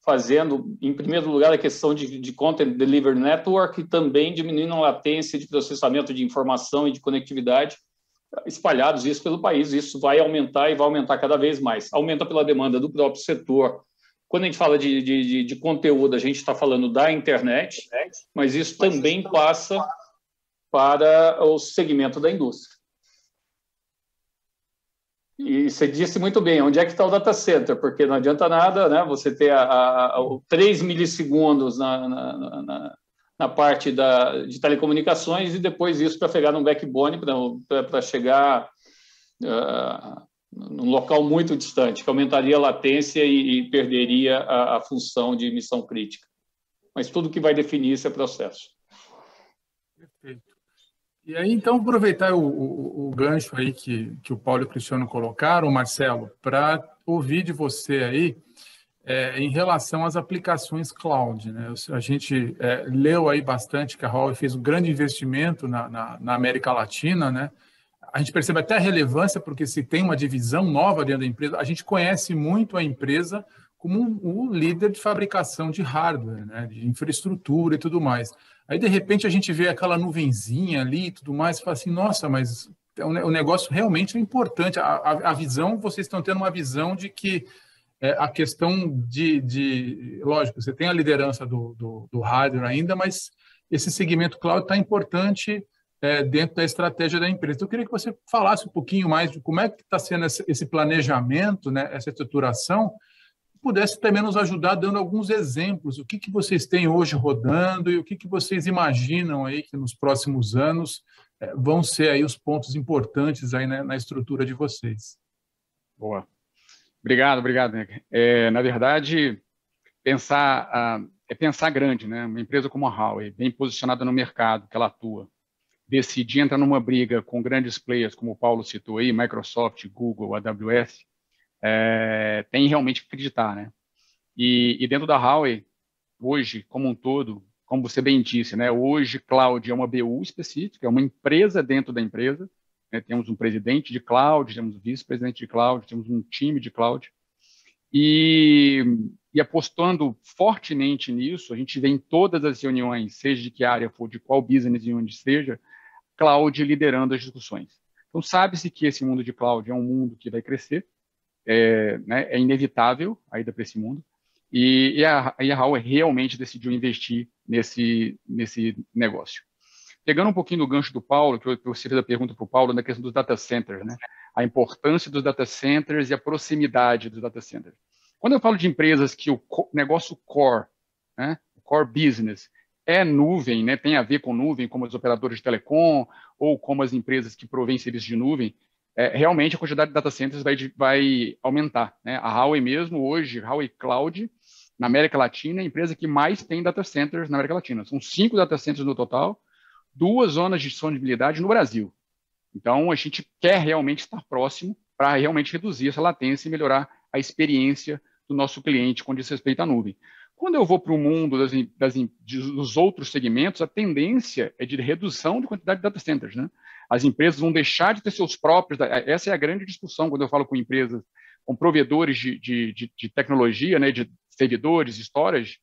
fazendo, em primeiro lugar, a questão de Content Delivery Network e também diminuindo a latência de processamento de informação e de conectividade, espalhados isso pelo país. Isso vai aumentar e vai aumentar cada vez mais. Aumenta pela demanda do próprio setor. Quando a gente fala de conteúdo, a gente está falando da internet, mas isso também passa para o segmento da indústria. E você disse muito bem, onde é que está o data center? Porque não adianta nada, né, você ter 3 milissegundos na parte de telecomunicações e depois isso para pegar num backbone, para chegar num local muito distante, que aumentaria a latência e perderia a função de missão crítica. Mas tudo que vai definir isso é processo. Perfeito. E aí, então, aproveitar o gancho aí que o Paulo e o Cristiano colocaram, Marcelo, para ouvir de você aí em relação às aplicações cloud, né? A gente leu aí bastante que a Huawei fez um grande investimento na América Latina, né? A gente percebe até a relevância, porque se tem uma divisão nova dentro da empresa, a gente conhece muito a empresa como um líder de fabricação de hardware, né? De infraestrutura e tudo mais. Aí, de repente, a gente vê aquela nuvenzinha ali e tudo mais, e fala assim, nossa, mas o negócio realmente é importante. A visão, vocês estão tendo uma visão de que a questão lógico, você tem a liderança do hardware ainda, mas esse segmento cloud está importante dentro da estratégia da empresa. Então, eu queria que você falasse um pouquinho mais de como é que está sendo esse planejamento, né, essa estruturação, pudesse também nos ajudar dando alguns exemplos, o que vocês têm hoje rodando e o que vocês imaginam aí que nos próximos anos vão ser aí os pontos importantes aí, né, na estrutura de vocês. Boa. Obrigado, Nick. Na verdade, pensar grande, né? Uma empresa como a Huawei, bem posicionada no mercado que ela atua, decidir entrar numa briga com grandes players, como o Paulo citou aí, Microsoft, Google, AWS, tem realmente que acreditar, né? E dentro da Huawei, hoje, como um todo, como você bem disse, né? Hoje, cloud é uma BU específica, é uma empresa dentro da empresa, né? Temos um presidente de cloud, temos um vice-presidente de cloud, temos um time de cloud, e apostando fortemente nisso, a gente vê em todas as reuniões, seja de que área for, de qual business unit seja, cloud liderando as discussões. Então, sabe-se que esse mundo de cloud é um mundo que vai crescer, né, é inevitável a ida para esse mundo, e a Huawei realmente decidiu investir nesse negócio. Pegando um pouquinho do gancho do Paulo, que você fez a pergunta para o Paulo, na questão dos data centers, né? A importância dos data centers e a proximidade dos data centers. Quando eu falo de empresas que o negócio core, né, o core business, é nuvem, né, tem a ver com nuvem, como as operadoras de telecom ou como as empresas que provêm serviços de nuvem, realmente a quantidade de data centers vai aumentar, né? A Huawei mesmo, hoje, Huawei Cloud, na América Latina, é a empresa que mais tem data centers na América Latina. São 5 data centers no total, 2 zonas de disponibilidade no Brasil. Então, a gente quer realmente estar próximo para realmente reduzir essa latência e melhorar a experiência do nosso cliente com diz respeito à nuvem. Quando eu vou para o mundo dos outros segmentos, a tendência é de redução de quantidade de data centers, né? As empresas vão deixar de ter seus próprios... Essa é a grande discussão quando eu falo com empresas, com provedores de tecnologia, né, de servidores, storage.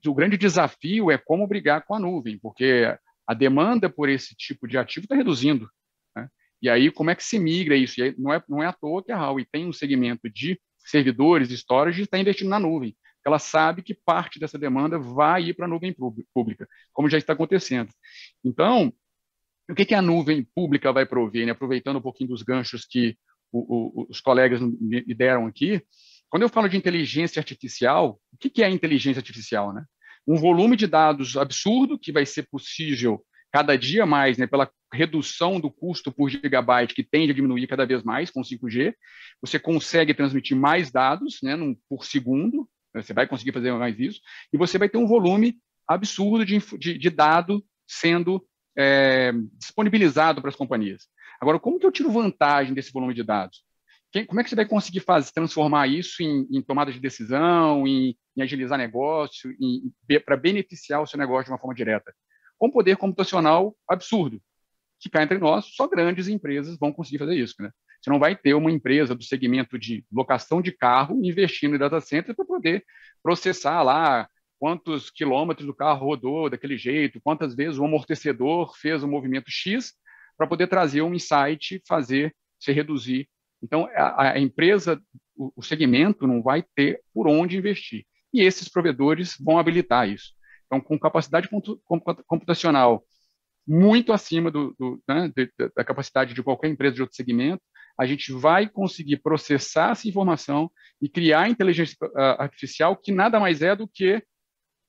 O grande desafio é como brigar com a nuvem, porque a demanda por esse tipo de ativo está reduzindo, né? E aí, como é que se migra isso? E aí, não é à toa que a Huawei tem um segmento de servidores, storage, e está investindo na nuvem. Ela sabe que parte dessa demanda vai ir para a nuvem pública, como já está acontecendo. Então, o que a nuvem pública vai prover, né? Aproveitando um pouquinho dos ganchos que os colegas me deram aqui, quando eu falo de inteligência artificial, o que é a inteligência artificial, né? Um volume de dados absurdo que vai ser possível cada dia mais, né, pela redução do custo por gigabyte, que tende a diminuir cada vez mais com 5G. Você consegue transmitir mais dados, né, por segundo, você vai conseguir fazer mais isso, e você vai ter um volume absurdo de dado sendo disponibilizado para as companhias. Agora, como que eu tiro vantagem desse volume de dados? Como é que você vai conseguir transformar isso em tomada de decisão, em agilizar negócio, para beneficiar o seu negócio de uma forma direta? Com poder computacional absurdo, que cá entre nós, só grandes empresas vão conseguir fazer isso, né? Você não vai ter uma empresa do segmento de locação de carro investindo em data center para poder processar lá quantos quilômetros o carro rodou daquele jeito, quantas vezes o amortecedor fez o movimento X para poder trazer um insight, se reduzir. Então, a empresa, o segmento não vai ter por onde investir. E esses provedores vão habilitar isso. Então, com capacidade computacional muito acima da capacidade de qualquer empresa de outro segmento, a gente vai conseguir processar essa informação e criar inteligência artificial que nada mais é do que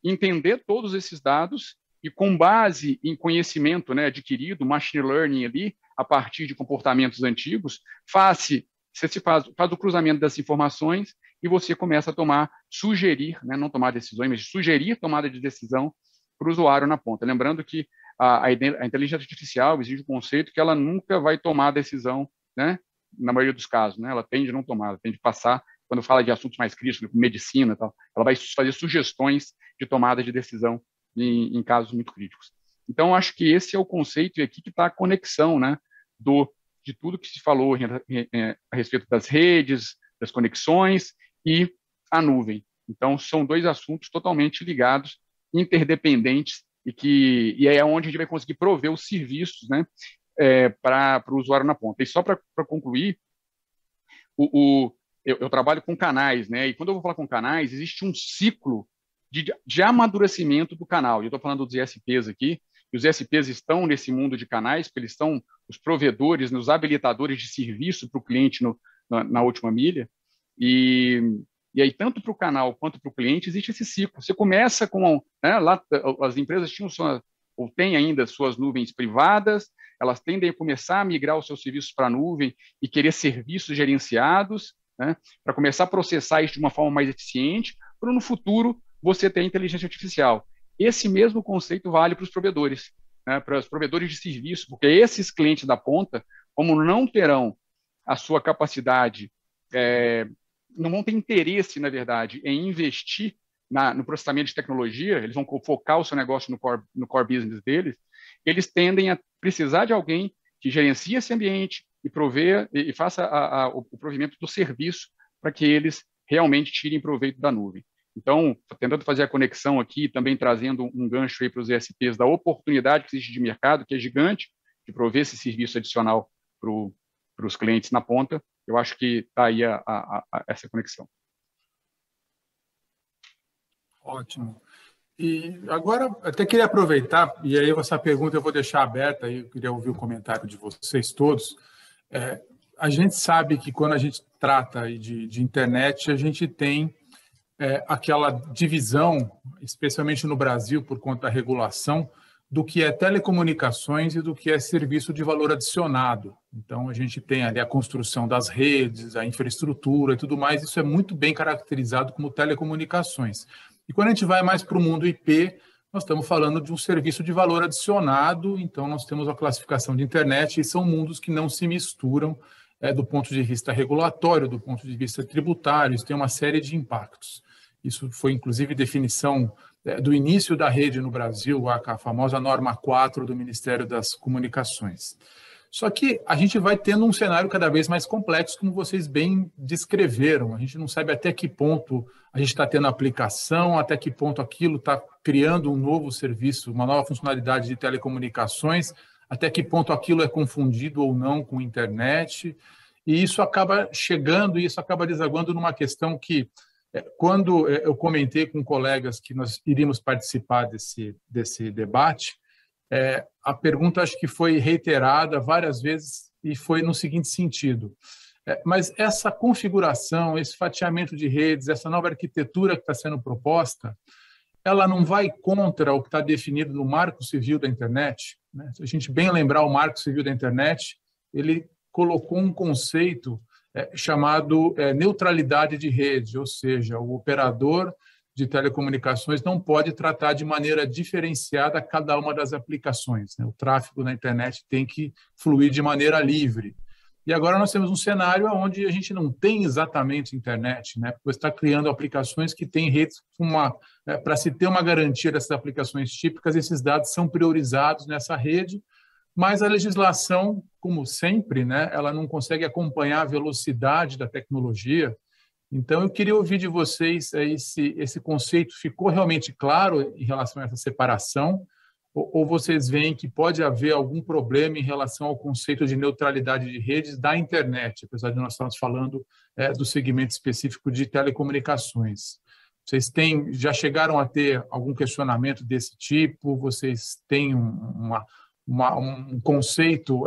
entender todos esses dados e, com base em conhecimento, né, adquirido, machine learning ali, a partir de comportamentos antigos, você faz o cruzamento das informações e você começa a sugerir, né, não tomar decisões, mas sugerir tomada de decisão para o usuário na ponta. Lembrando que a inteligência artificial exige o conceito que ela nunca vai tomar decisão né? Na maioria dos casos, né? Ela tende a não tomar, ela tende a passar, quando fala de assuntos mais críticos, como medicina e tal, ela vai fazer sugestões de tomada de decisão em casos muito críticos. Então, acho que esse é o conceito, e aqui que está a conexão, né? De tudo que se falou a respeito das redes, das conexões e a nuvem. Então, são dois assuntos totalmente ligados, interdependentes, e é onde a gente vai conseguir prover os serviços, né, para o usuário na ponta. E só para concluir, eu trabalho com canais, né, e quando eu vou falar com canais, existe um ciclo de amadurecimento do canal. Eu estou falando dos ISPs aqui, e os ISPs estão nesse mundo de canais, porque eles são os provedores, os habilitadores de serviço para o cliente na última milha, e aí, tanto para o canal quanto para o cliente, existe esse ciclo. Você começa com... Né, lá, as empresas tinham ou têm ainda suas nuvens privadas, elas tendem a começar a migrar os seus serviços para a nuvem e querer serviços gerenciados, né, para começar a processar isso de uma forma mais eficiente, para no futuro você ter a inteligência artificial. Esse mesmo conceito vale para os provedores, né, para os provedores de serviço, porque esses clientes da ponta, como não terão a sua capacidade... não vão ter interesse, na verdade, em investir no processamento de tecnologia, eles vão focar o seu negócio no core business deles, eles tendem a precisar de alguém que gerencie esse ambiente e faça o provimento do serviço para que eles realmente tirem proveito da nuvem. Então, tentando fazer a conexão aqui, também trazendo um gancho aí para os ESPs da oportunidade que existe de mercado, que é gigante, de prover esse serviço adicional para os clientes na ponta. Eu acho que está aí essa conexão. Ótimo. E agora, até queria aproveitar, e aí essa pergunta eu vou deixar aberta, aí eu queria ouvir o comentário de vocês todos. A gente sabe que quando a gente trata de internet, a gente tem aquela divisão, especialmente no Brasil, por conta da regulação, do que é telecomunicações e do que é serviço de valor adicionado. Então, a gente tem ali a construção das redes, a infraestrutura e tudo mais, isso é muito bem caracterizado como telecomunicações. E quando a gente vai mais para o mundo IP, nós estamos falando de um serviço de valor adicionado, então nós temos a classificação de internet, e são mundos que não se misturam do ponto de vista regulatório, do ponto de vista tributário, isso tem uma série de impactos. Isso foi, inclusive, definição do início da rede no Brasil, a famosa norma 4 do Ministério das Comunicações. Só que a gente vai tendo um cenário cada vez mais complexo, como vocês bem descreveram. A gente não sabe até que ponto a gente está tendo aplicação, até que ponto aquilo está criando um novo serviço, uma nova funcionalidade de telecomunicações, até que ponto aquilo é confundido ou não com internet. E isso acaba chegando, e isso acaba desaguando numa questão que, quando eu comentei com colegas que nós iríamos participar desse debate, a pergunta acho que foi reiterada várias vezes e foi no seguinte sentido: mas essa configuração, esse fatiamento de redes, essa nova arquitetura que está sendo proposta, ela não vai contra o que está definido no Marco Civil da Internet? Né? Se a gente bem lembrar o Marco Civil da Internet, ele colocou um conceito chamado neutralidade de rede, ou seja, o operador de telecomunicações não pode tratar de maneira diferenciada cada uma das aplicações, né? O tráfego na internet tem que fluir de maneira livre. E agora nós temos um cenário onde a gente não tem exatamente internet, né? Porque você está criando aplicações que têm redes para se ter uma garantia dessas aplicações típicas, esses dados são priorizados nessa rede, mas a legislação, como sempre, né, ela não consegue acompanhar a velocidade da tecnologia. Então, eu queria ouvir de vocês esse conceito ficou realmente claro em relação a essa separação, ou vocês veem que pode haver algum problema em relação ao conceito de neutralidade de redes da internet, apesar de nós estarmos falando do segmento específico de telecomunicações. Vocês já chegaram a ter algum questionamento desse tipo? Vocês têm um conceito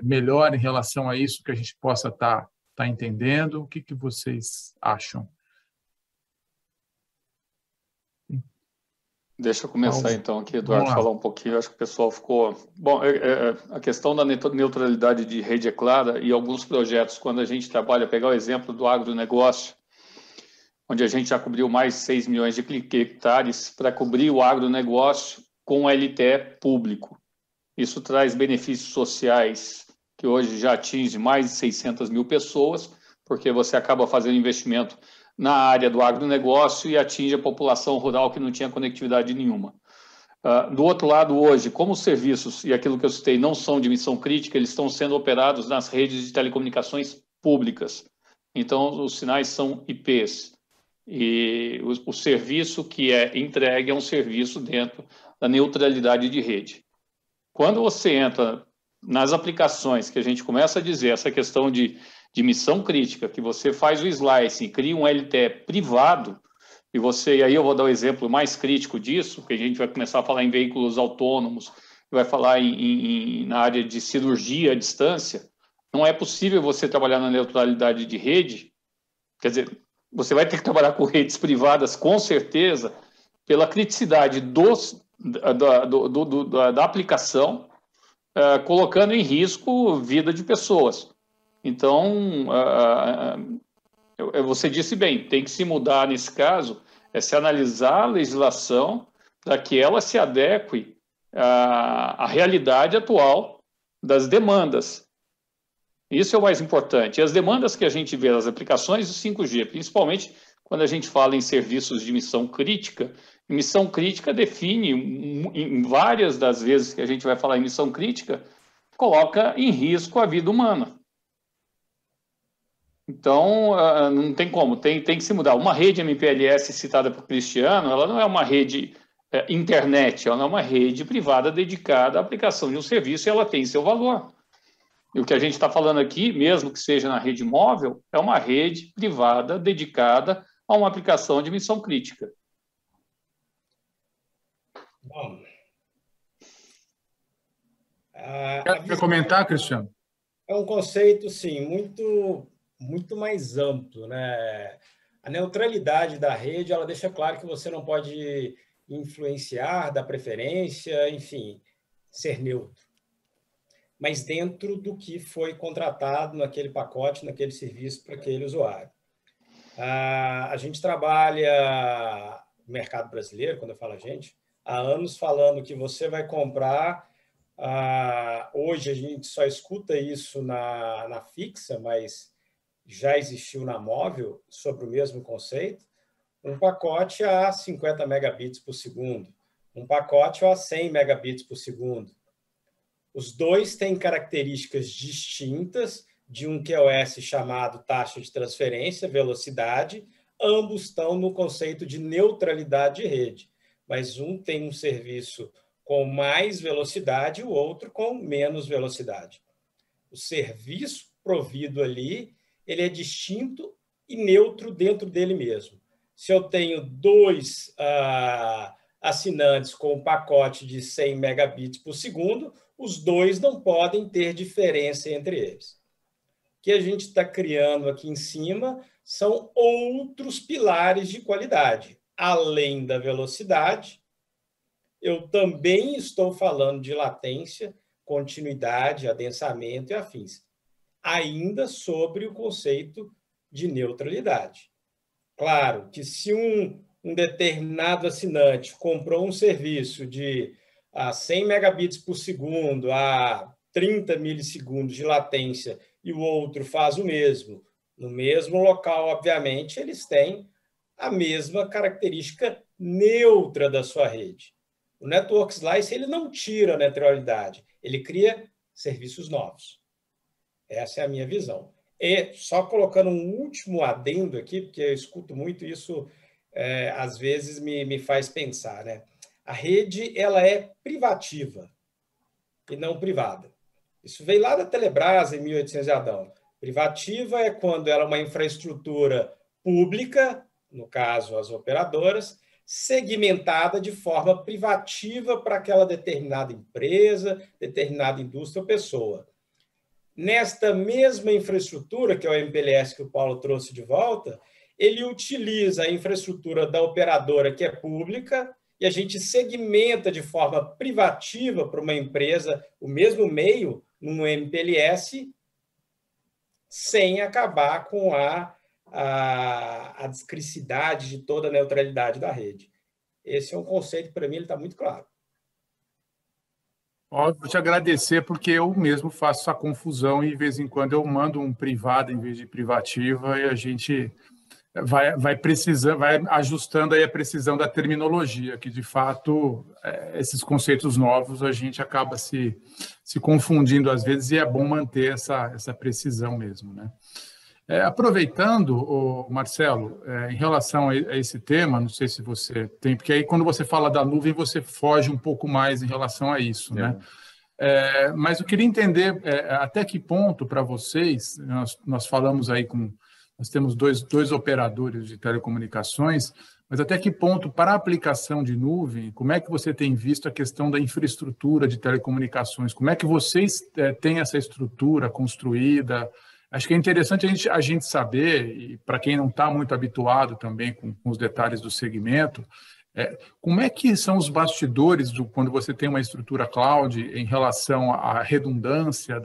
melhor em relação a isso que a gente possa estar entendendo? O que vocês acham? Deixa eu começar então aqui, Eduardo, falar um pouquinho. Eu acho que o pessoal ficou... Bom, a questão da neutralidade de rede é clara, e alguns projetos, quando a gente trabalha, pegar o exemplo do agronegócio, onde a gente já cobriu mais de 6 milhões de hectares para cobrir o agronegócio com LTE público. Isso traz benefícios sociais que hoje já atinge mais de 600 mil pessoas, porque você acaba fazendo investimento na área do agronegócio e atinge a população rural que não tinha conectividade nenhuma. Do outro lado, hoje, como os serviços e aquilo que eu citei não são de missão crítica, eles estão sendo operados nas redes de telecomunicações públicas. Então, os sinais são IPs. E o serviço que é entregue é um serviço dentro da neutralidade de rede. Quando você entra nas aplicações que a gente começa a dizer essa questão de missão crítica, que você faz o slicing, cria um LTE privado, e aí eu vou dar o exemplo mais crítico disso, que a gente vai começar a falar em veículos autônomos, vai falar na área de cirurgia à distância, não é possível você trabalhar na neutralidade de rede, quer dizer, você vai ter que trabalhar com redes privadas, com certeza, pela criticidade da aplicação, colocando em risco vida de pessoas. Então, você disse bem, tem que se mudar nesse caso, se analisar a legislação para que ela se adeque à realidade atual das demandas. Isso é o mais importante. E as demandas que a gente vê nas aplicações do 5G, principalmente quando a gente fala em serviços de missão crítica define, em várias das vezes que a gente vai falar em missão crítica, coloca em risco a vida humana. Então, não tem como, tem que se mudar. Uma rede MPLS citada por Cristiano, ela não é uma rede internet, ela é uma rede privada dedicada à aplicação de um serviço e ela tem seu valor. E o que a gente está falando aqui, mesmo que seja na rede móvel, é uma rede privada dedicada a uma aplicação de missão crítica. Bom, Quer comentar, Cristiano? É um conceito, sim, muito mais amplo, né? A neutralidade da rede, ela deixa claro que você não pode influenciar, dar preferência, enfim, ser neutro. Mas dentro do que foi contratado naquele pacote, naquele serviço para aquele usuário. A gente trabalha no mercado brasileiro, quando eu falo a gente, há anos falando que você vai comprar. Hoje a gente só escuta isso na fixa, mas já existiu na móvel sobre o mesmo conceito, um pacote a 50 megabits por segundo, um pacote a 100 megabits por segundo. Os dois têm características distintas de um QoS chamado taxa de transferência, velocidade, ambos estão no conceito de neutralidade de rede, mas um tem um serviço com mais velocidade e o outro com menos velocidade. O serviço provido ali, ele é distinto e neutro dentro dele mesmo. Se eu tenho dois assinantes com um pacote de 100 megabits por segundo, os dois não podem ter diferença entre eles. O que a gente está criando aqui em cima são outros pilares de qualidade. Além da velocidade, eu também estou falando de latência, continuidade, adensamento e afins, ainda sobre o conceito de neutralidade. Claro que se um determinado assinante comprou um serviço de 100 megabits por segundo a 30 milissegundos de latência e o outro faz o mesmo, no mesmo local, obviamente, eles têm a mesma característica neutra da sua rede. O Network Slice ele não tira a neutralidade, ele cria serviços novos. Essa é a minha visão. E só colocando um último adendo aqui, porque eu escuto muito isso, às vezes me faz pensar, né? A rede ela é privativa e não privada. Isso veio lá da Telebrás, em 1800 e Adão. Privativa é quando ela é uma infraestrutura pública, no caso as operadoras, segmentada de forma privativa para aquela determinada empresa, determinada indústria ou pessoa. Nesta mesma infraestrutura, que é o MPLS que o Paulo trouxe de volta, ele utiliza a infraestrutura da operadora que é pública e a gente segmenta de forma privativa para uma empresa o mesmo meio num MPLS sem acabar com a discricidade de toda a neutralidade da rede. Esse é um conceito, para mim, ele está muito claro. Ó, vou te agradecer, porque eu mesmo faço essa confusão e, de vez em quando, eu mando um privado em vez de privativa e a gente vai precisando, vai ajustando aí a precisão da terminologia, que, de fato, esses conceitos novos a gente acaba se confundindo às vezes e é bom manter essa precisão mesmo, né? Aproveitando, Marcelo, em relação a esse tema, não sei se você tem, porque aí quando você fala da nuvem, você foge um pouco mais em relação a isso, né? Mas eu queria entender até que ponto, para vocês, nós falamos aí nós temos dois operadores de telecomunicações, mas até que ponto, para a aplicação de nuvem, como é que você tem visto a questão da infraestrutura de telecomunicações? Como é que vocês têm essa estrutura construída? Acho que é interessante a gente saber, e para quem não está muito habituado também com os detalhes do segmento, como é que são os bastidores quando você tem uma estrutura cloud em relação à redundância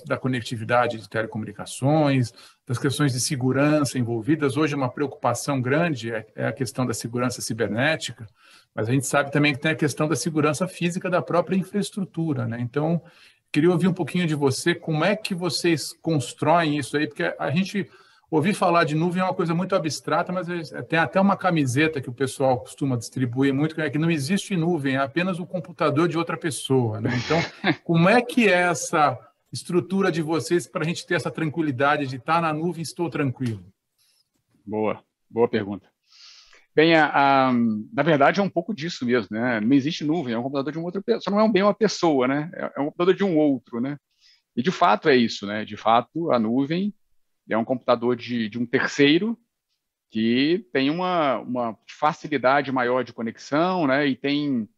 da conectividade de telecomunicações, das questões de segurança envolvidas? Hoje, uma preocupação grande é a questão da segurança cibernética, mas a gente sabe também que tem a questão da segurança física da própria infraestrutura, né? Então, queria ouvir um pouquinho de você, como é que vocês constroem isso aí, porque a gente ouvir falar de nuvem é uma coisa muito abstrata, mas tem até uma camiseta que o pessoal costuma distribuir muito, que é que não existe nuvem, é apenas o computador de outra pessoa, né? Então, como é que é essa estrutura de vocês para a gente ter essa tranquilidade de estar na nuvem, estou tranquilo? Boa pergunta. Bem, na verdade, é um pouco disso mesmo, né? Não existe nuvem, é um computador de uma outra pessoa, só não é bem uma pessoa, né? É um computador de um outro, né? E, de fato, é isso, né? De fato, a nuvem é um computador de um terceiro que tem uma facilidade maior de conexão, né? E tem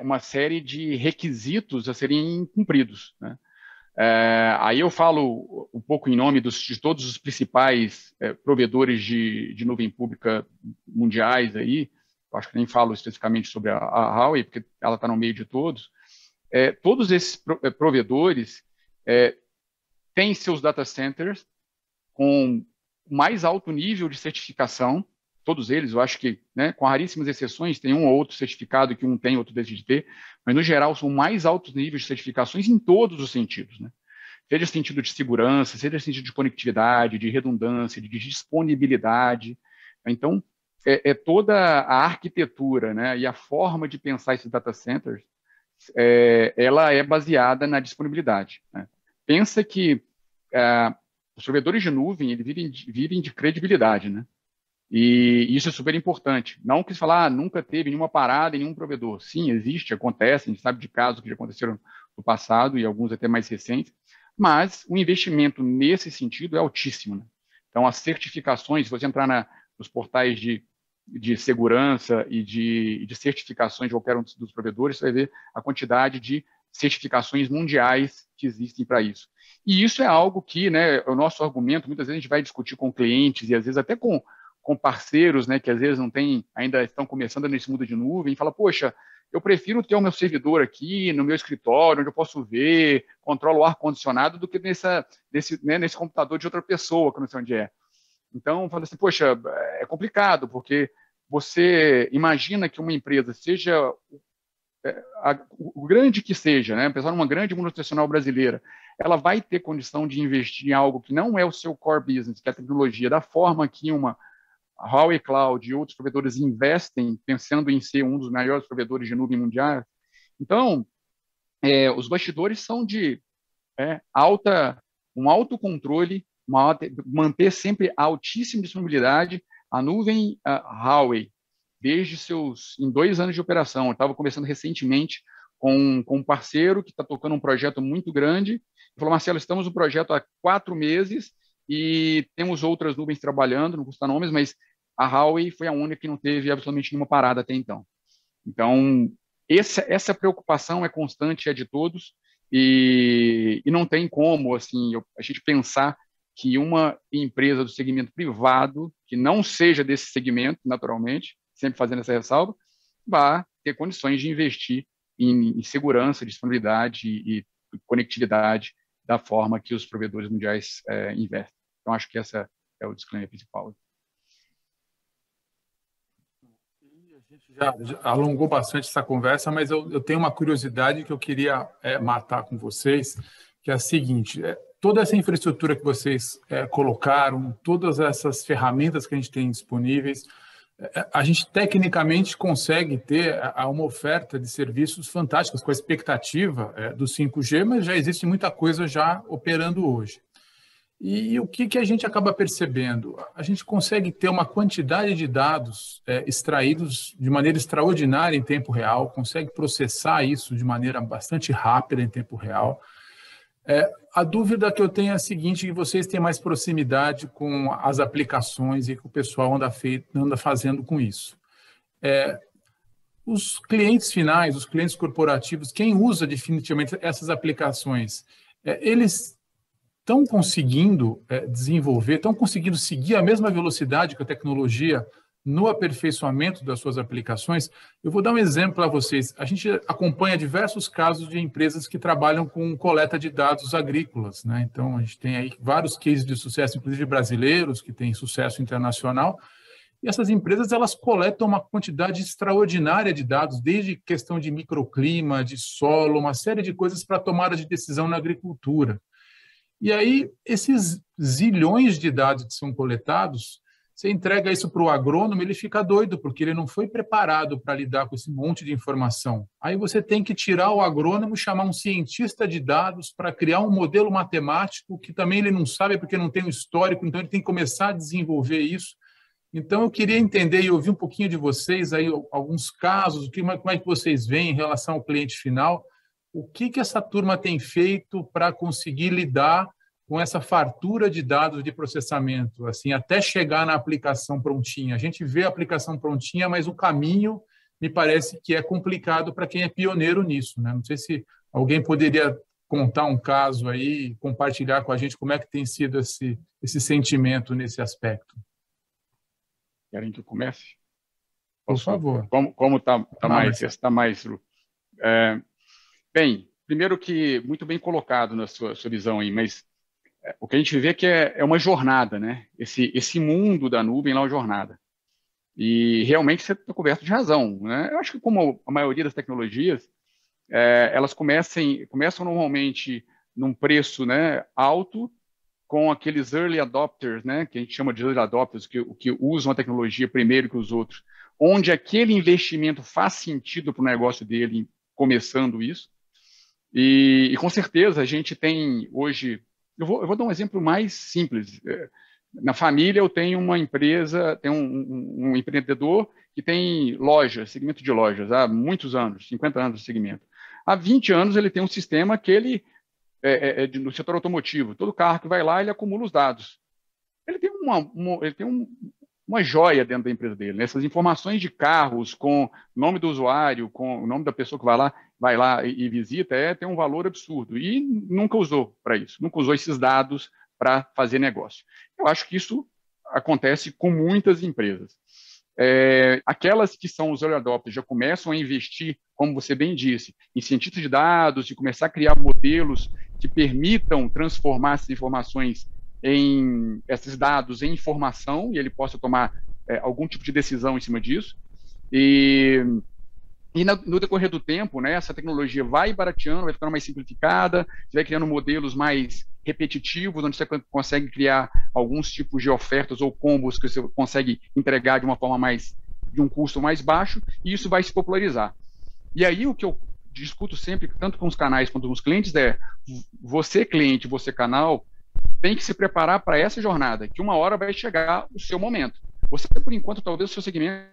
uma série de requisitos a serem cumpridos, né? Aí eu falo um pouco em nome de todos os principais provedores de nuvem pública mundiais aí. Eu acho que nem falo especificamente sobre a Huawei, porque ela está no meio de todos. Todos esses provedores têm seus data centers com mais alto nível de certificação. Todos eles, eu acho que, né, com raríssimas exceções, tem um ou outro certificado que um tem, outro deixa de ter, mas, no geral, são mais altos níveis de certificações em todos os sentidos, né? Seja sentido de segurança, seja sentido de conectividade, de redundância, de disponibilidade. Então, toda a arquitetura, né, e a forma de pensar esses data centers, ela é baseada na disponibilidade, né? Pensa que os provedores de nuvem, eles vivem de credibilidade, né? E isso é super importante. Não que se falar, nunca teve nenhuma parada em nenhum provedor. Sim, existe, acontece, a gente sabe de casos que já aconteceram no passado e alguns até mais recentes, mas o investimento nesse sentido é altíssimo, né? Então, as certificações, se você entrar nos portais de segurança e de certificações de qualquer um dos provedores, você vai ver a quantidade de certificações mundiais que existem para isso. E isso é algo que, né, o nosso argumento, muitas vezes a gente vai discutir com clientes e às vezes até com parceiros, né, que às vezes não tem, ainda estão começando nesse mundo de nuvem, e fala, poxa, eu prefiro ter o meu servidor aqui no meu escritório, onde eu posso ver, controlo o ar-condicionado, do que nesse computador de outra pessoa, que eu não sei onde é. Então, fala assim, poxa, é complicado, porque você imagina que uma empresa, seja o grande que seja, né, pensar numa grande multinacional brasileira, ela vai ter condição de investir em algo que não é o seu core business, que é a tecnologia, da forma que a Huawei Cloud e outros provedores investem, pensando em ser um dos maiores provedores de nuvem mundial. Então, os bastidores são de um alto controle, manter sempre altíssima disponibilidade. A nuvem Huawei, desde em 2 anos de operação, eu estava conversando recentemente com um parceiro que está tocando um projeto muito grande, ele falou, Marcelo, estamos no projeto há 4 meses e temos outras nuvens trabalhando, não custa nomes, mas a Huawei foi a única que não teve absolutamente nenhuma parada até então. Então, essa preocupação é constante, é de todos, e não tem como assim, a gente pensar que uma empresa do segmento privado, que não seja desse segmento, naturalmente, sempre fazendo essa ressalva, vai ter condições de investir em segurança, disponibilidade e conectividade da forma que os provedores mundiais investem. Então, acho que essa é o disclaimer principal. E a gente Já alongou bastante essa conversa, mas eu tenho uma curiosidade que eu queria matar com vocês, que é a seguinte: toda essa infraestrutura que vocês colocaram, todas essas ferramentas que a gente tem disponíveis, a gente tecnicamente consegue ter uma oferta de serviços fantásticos com a expectativa do 5G, mas já existe muita coisa já operando hoje. E o que a gente acaba percebendo? A gente consegue ter uma quantidade de dados extraídos de maneira extraordinária em tempo real, consegue processar isso de maneira bastante rápida em tempo real. A dúvida que eu tenho é a seguinte: que vocês têm mais proximidade com as aplicações e que o pessoal anda fazendo com isso. Os clientes finais, os clientes corporativos, quem usa definitivamente essas aplicações, eles estão conseguindo desenvolver, estão conseguindo seguir a mesma velocidade que a tecnologia no aperfeiçoamento das suas aplicações. Eu vou dar um exemplo para vocês. A gente acompanha diversos casos de empresas que trabalham com coleta de dados agrícolas, né? Então, a gente tem aí vários cases de sucesso, inclusive brasileiros, que têm sucesso internacional. E essas empresas, elas coletam uma quantidade extraordinária de dados, desde questão de microclima, de solo, uma série de coisas para tomada de decisão na agricultura. E aí, esses zilhões de dados que são coletados, você entrega isso para o agrônomo, ele fica doido, porque ele não foi preparado para lidar com esse monte de informação. Aí você tem que tirar o agrônomo, chamar um cientista de dados para criar um modelo matemático que também ele não sabe porque não tem um histórico, então ele tem que começar a desenvolver isso. Então, eu queria entender e ouvir um pouquinho de vocês, aí, alguns casos, como é que vocês veem em relação ao cliente final. O que essa turma tem feito para conseguir lidar com essa fartura de dados de processamento, assim, até chegar na aplicação prontinha? A gente vê a aplicação prontinha, mas o caminho me parece que é complicado para quem é pioneiro nisso, né? Não sei se alguém poderia contar um caso aí, compartilhar com a gente como é que tem sido esse sentimento nesse aspecto. Querem que eu comece? Por favor. Como está mais... Bem, primeiro que muito bem colocado na sua visão aí, mas o que a gente vê é que é uma jornada, né? Esse mundo da nuvem é uma jornada. E realmente você está coberto de razão, né? Eu acho que, como a maioria das tecnologias, elas começam normalmente num preço, né, alto, com aqueles early adopters, né, que a gente chama de early adopters, que usam a tecnologia primeiro que os outros, onde aquele investimento faz sentido para o negócio dele, começando isso. E com certeza a gente tem hoje... Eu vou dar um exemplo mais simples. Na família eu tenho uma empresa, tem um empreendedor que tem lojas, segmento de lojas, há muitos anos, 50 anos de segmento. Há 20 anos ele tem um sistema que ele no setor automotivo. Todo carro que vai lá, ele acumula os dados. Ele tem uma joia dentro da empresa dele, né? Essas informações de carros com o nome do usuário, com o nome da pessoa que vai lá e visita, tem um valor absurdo. E nunca usou para isso, nunca usou esses dados para fazer negócio. Eu acho que isso acontece com muitas empresas. Aquelas que são os early adopters já começam a investir, como você bem disse, em cientistas de dados, e começar a criar modelos que permitam transformar essas informações esses dados em informação, e ele possa tomar algum tipo de decisão em cima disso. E no decorrer do tempo, né, essa tecnologia vai barateando, vai ficando mais simplificada, você vai criando modelos mais repetitivos, onde você consegue criar alguns tipos de ofertas ou combos que você consegue entregar de um custo mais baixo, e isso vai se popularizar. E aí o que eu discuto sempre, tanto com os canais quanto com os clientes, você cliente, você canal, tem que se preparar para essa jornada, que uma hora vai chegar o seu momento. Você, por enquanto, talvez o seu segmento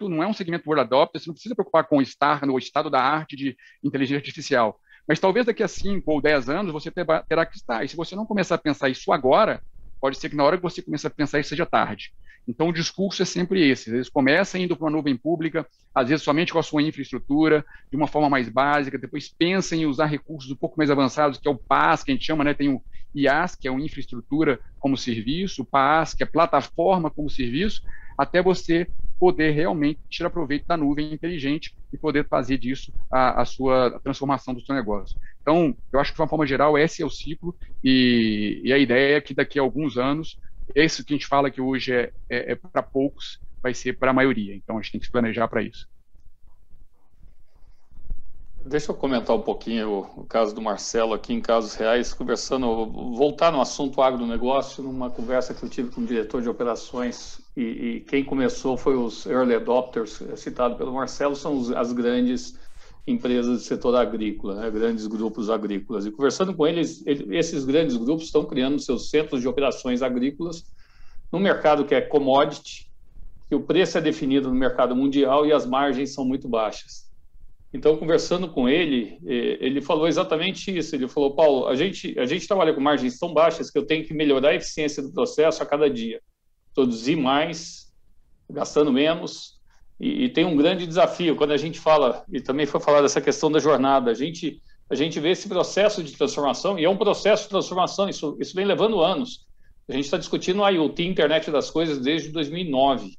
não é um segmento early adopter, você não precisa preocupar com o estado da arte de inteligência artificial. Mas talvez daqui a 5 ou 10 anos você terá que estar. E se você não começar a pensar isso agora, pode ser que na hora que você começar a pensar isso seja tarde. Então o discurso é sempre esse. Eles começam indo para uma nuvem pública, às vezes somente com a sua infraestrutura, de uma forma mais básica, depois pensam em usar recursos um pouco mais avançados, que é o PaaS, que a gente chama, né? Tem o IaaS, que é o infraestrutura como serviço, o PaaS, que é plataforma como serviço, até você poder realmente tirar proveito da nuvem inteligente e poder fazer disso a sua transformação do seu negócio. Então, eu acho que de uma forma geral, esse é o ciclo, e a ideia é que daqui a alguns anos, esse que a gente fala que hoje é para poucos, vai ser para a maioria. Então, a gente tem que se planejar para isso. Deixa eu comentar um pouquinho o caso do Marcelo aqui em casos reais, voltar no assunto agronegócio, numa conversa que eu tive com o diretor de operações, e quem começou foi os early adopters, citado pelo Marcelo, são as grandes empresas do setor agrícola, né, grandes grupos agrícolas. E conversando com eles, esses grandes grupos estão criando seus centros de operações agrícolas no mercado que é commodity, que o preço é definido no mercado mundial e as margens são muito baixas. Então, conversando com ele, ele falou exatamente isso. Ele falou, Paulo, a gente trabalha com margens tão baixas que eu tenho que melhorar a eficiência do processo a cada dia. Produzir mais, gastando menos. E tem um grande desafio, quando a gente fala, e também foi falar dessa questão da jornada, a gente vê esse processo de transformação, e é um processo de transformação, isso vem levando anos. A gente está discutindo a IoT, Internet das Coisas, desde 2009.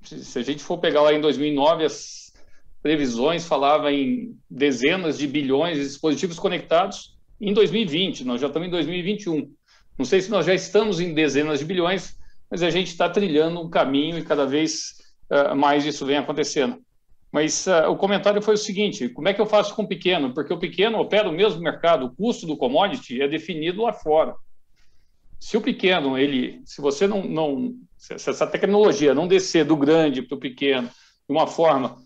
Se a gente for pegar lá em 2009, as previsões falavam em dezenas de bilhões de dispositivos conectados em 2020, nós já estamos em 2021. Não sei se nós já estamos em dezenas de bilhões, mas a gente está trilhando um caminho e cada vez mais isso vem acontecendo. Mas o comentário foi o seguinte, como é que eu faço com o pequeno? Porque o pequeno opera o mesmo mercado, o custo do commodity é definido lá fora. Se o pequeno, se essa tecnologia não descer do grande para o pequeno de uma forma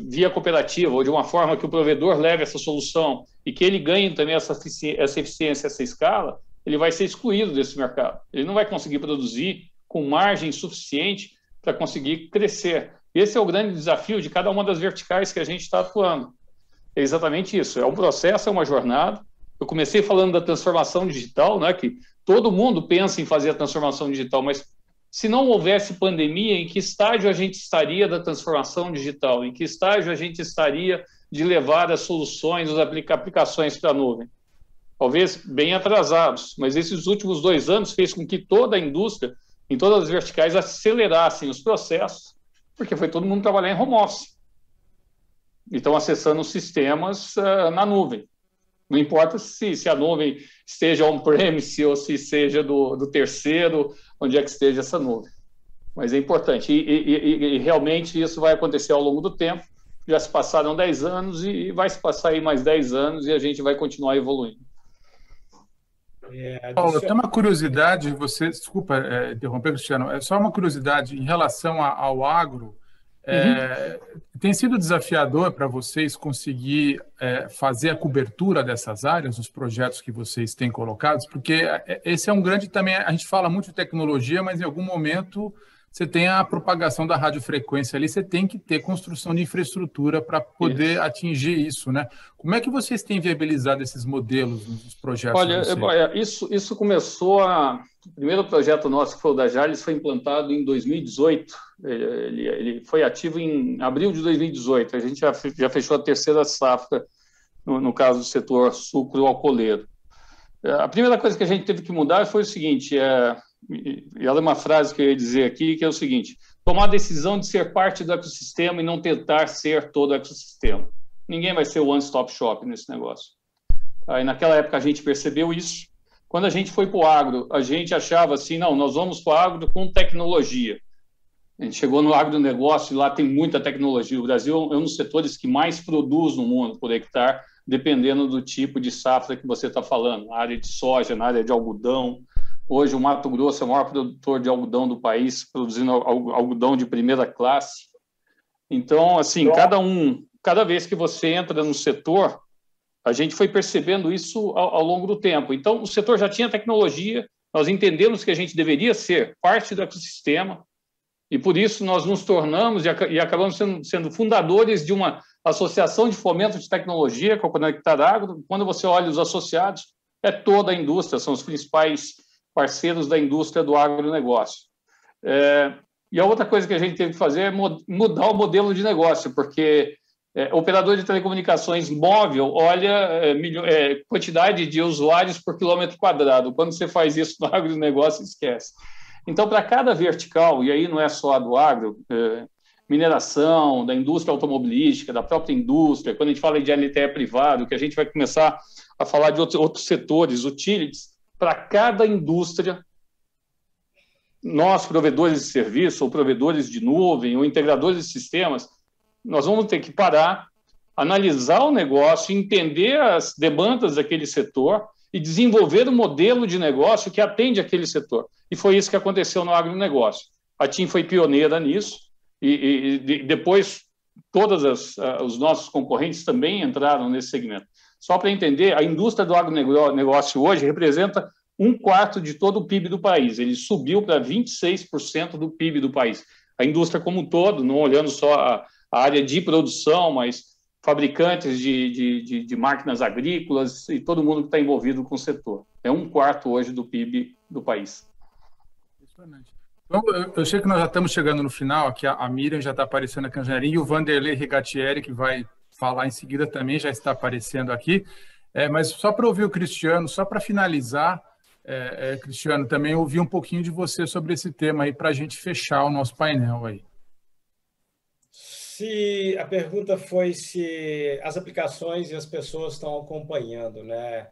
via cooperativa ou de uma forma que o provedor leve essa solução e que ele ganhe também essa eficiência, essa escala, ele vai ser excluído desse mercado. Ele não vai conseguir produzir com margem suficiente para conseguir crescer. Esse é o grande desafio de cada uma das verticais que a gente está atuando. É exatamente isso. É um processo, é uma jornada. Eu comecei falando da transformação digital, né, que todo mundo pensa em fazer a transformação digital, mas se não houvesse pandemia, em que estágio a gente estaria da transformação digital? Em que estágio a gente estaria de levar as soluções, as aplicações para a nuvem? Talvez bem atrasados, mas esses últimos 2 anos fez com que toda a indústria, em todas as verticais, acelerassem os processos, porque foi todo mundo trabalhar em home office. E estão acessando os sistemas na nuvem. Não importa se a nuvem esteja on-premise ou se seja do terceiro, onde é que esteja essa nuvem. Mas é importante. E realmente isso vai acontecer ao longo do tempo. Já se passaram 10 anos e vai se passar aí mais 10 anos e a gente vai continuar evoluindo. Paulo, tem uma curiosidade, desculpa interromper, Cristiano, é só uma curiosidade em relação ao agro. Tem sido desafiador para vocês conseguir fazer a cobertura dessas áreas, os projetos que vocês têm colocados, porque esse é um grande também, a gente fala muito de tecnologia, mas em algum momento você tem a propagação da radiofrequência ali, você tem que ter construção de infraestrutura para poder atingir isso, né? Como é que vocês têm viabilizado esses modelos nos projetos? Olha, isso começou o primeiro projeto nosso, que foi o da Jales, foi implantado em 2018. Ele foi ativo em abril de 2018. A gente já fechou a terceira safra, no caso do setor sucro-alcooleiro. A primeira coisa que a gente teve que mudar foi o seguinte, e ela é uma frase que eu ia dizer aqui, que é o seguinte: tomar a decisão de ser parte do ecossistema e não tentar ser todo o ecossistema. Ninguém vai ser o one-stop shop nesse negócio. Aí, naquela época, a gente percebeu isso. Quando a gente foi para o agro, a gente achava assim, não, nós vamos para o agro com tecnologia. A gente chegou no agronegócio e lá tem muita tecnologia. O Brasil é um dos setores que mais produz no mundo por hectare, dependendo do tipo de safra que você está falando. Na área de soja, na área de algodão. Hoje, o Mato Grosso é o maior produtor de algodão do país, produzindo algodão de primeira classe. Então, assim, cada vez que você entra no setor, a gente foi percebendo isso ao longo do tempo. Então, o setor já tinha tecnologia, nós entendemos que a gente deveria ser parte do ecossistema, e por isso nós nos tornamos e acabamos sendo fundadores de uma associação de fomento de tecnologia, que é o Conectar Agro. Quando você olha os associados, é toda a indústria, são os principais parceiros da indústria do agronegócio. E a outra coisa que a gente teve que fazer é mudar o modelo de negócio, porque operador de telecomunicações móvel olha quantidade de usuários por quilômetro quadrado. Quando você faz isso no agronegócio, esquece. Então, para cada vertical, e aí não é só a do agro, mineração, da indústria automobilística, da própria indústria, quando a gente fala de LTE privado, que a gente vai começar a falar de outros setores, utilities, para cada indústria, nós, provedores de serviço, ou provedores de nuvem, ou integradores de sistemas, nós vamos ter que parar, analisar o negócio, entender as demandas daquele setor e desenvolver um modelo de negócio que atende aquele setor. E foi isso que aconteceu no agronegócio. A TIM foi pioneira nisso, e depois todos os nossos concorrentes também entraram nesse segmento. Só para entender, a indústria do agronegócio hoje representa 1/4 de todo o PIB do país. Ele subiu para 26% do PIB do país. A indústria como um todo, não olhando só a área de produção, mas fabricantes de máquinas agrícolas e todo mundo que está envolvido com o setor. É 1/4 hoje do PIB do país. Impressionante. Então, eu sei que nós já estamos chegando no final, aqui a Miriam já está aparecendo aqui na janelinha, e o Vanderlei Rigatieri, que vai falar em seguida, também já está aparecendo aqui. Mas só para ouvir o Cristiano, só para finalizar, Cristiano, também ouvir um pouquinho de você sobre esse tema aí, para a gente fechar o nosso painel aí. Se a pergunta foi se as aplicações e as pessoas estão acompanhando, né?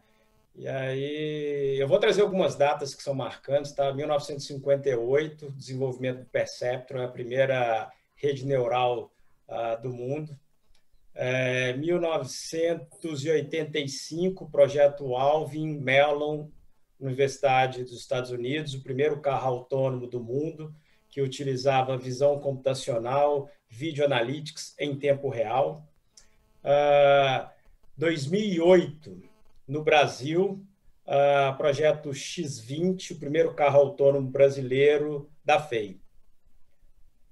E aí, eu vou trazer algumas datas que são marcantes, tá? 1958, desenvolvimento do Perceptron, a primeira rede neural do mundo. 1985, projeto Alvin Mellon, Universidade dos Estados Unidos, o primeiro carro autônomo do mundo, que utilizava visão computacional, video analytics em tempo real. 2008, no Brasil, projeto X20, o primeiro carro autônomo brasileiro da FEI.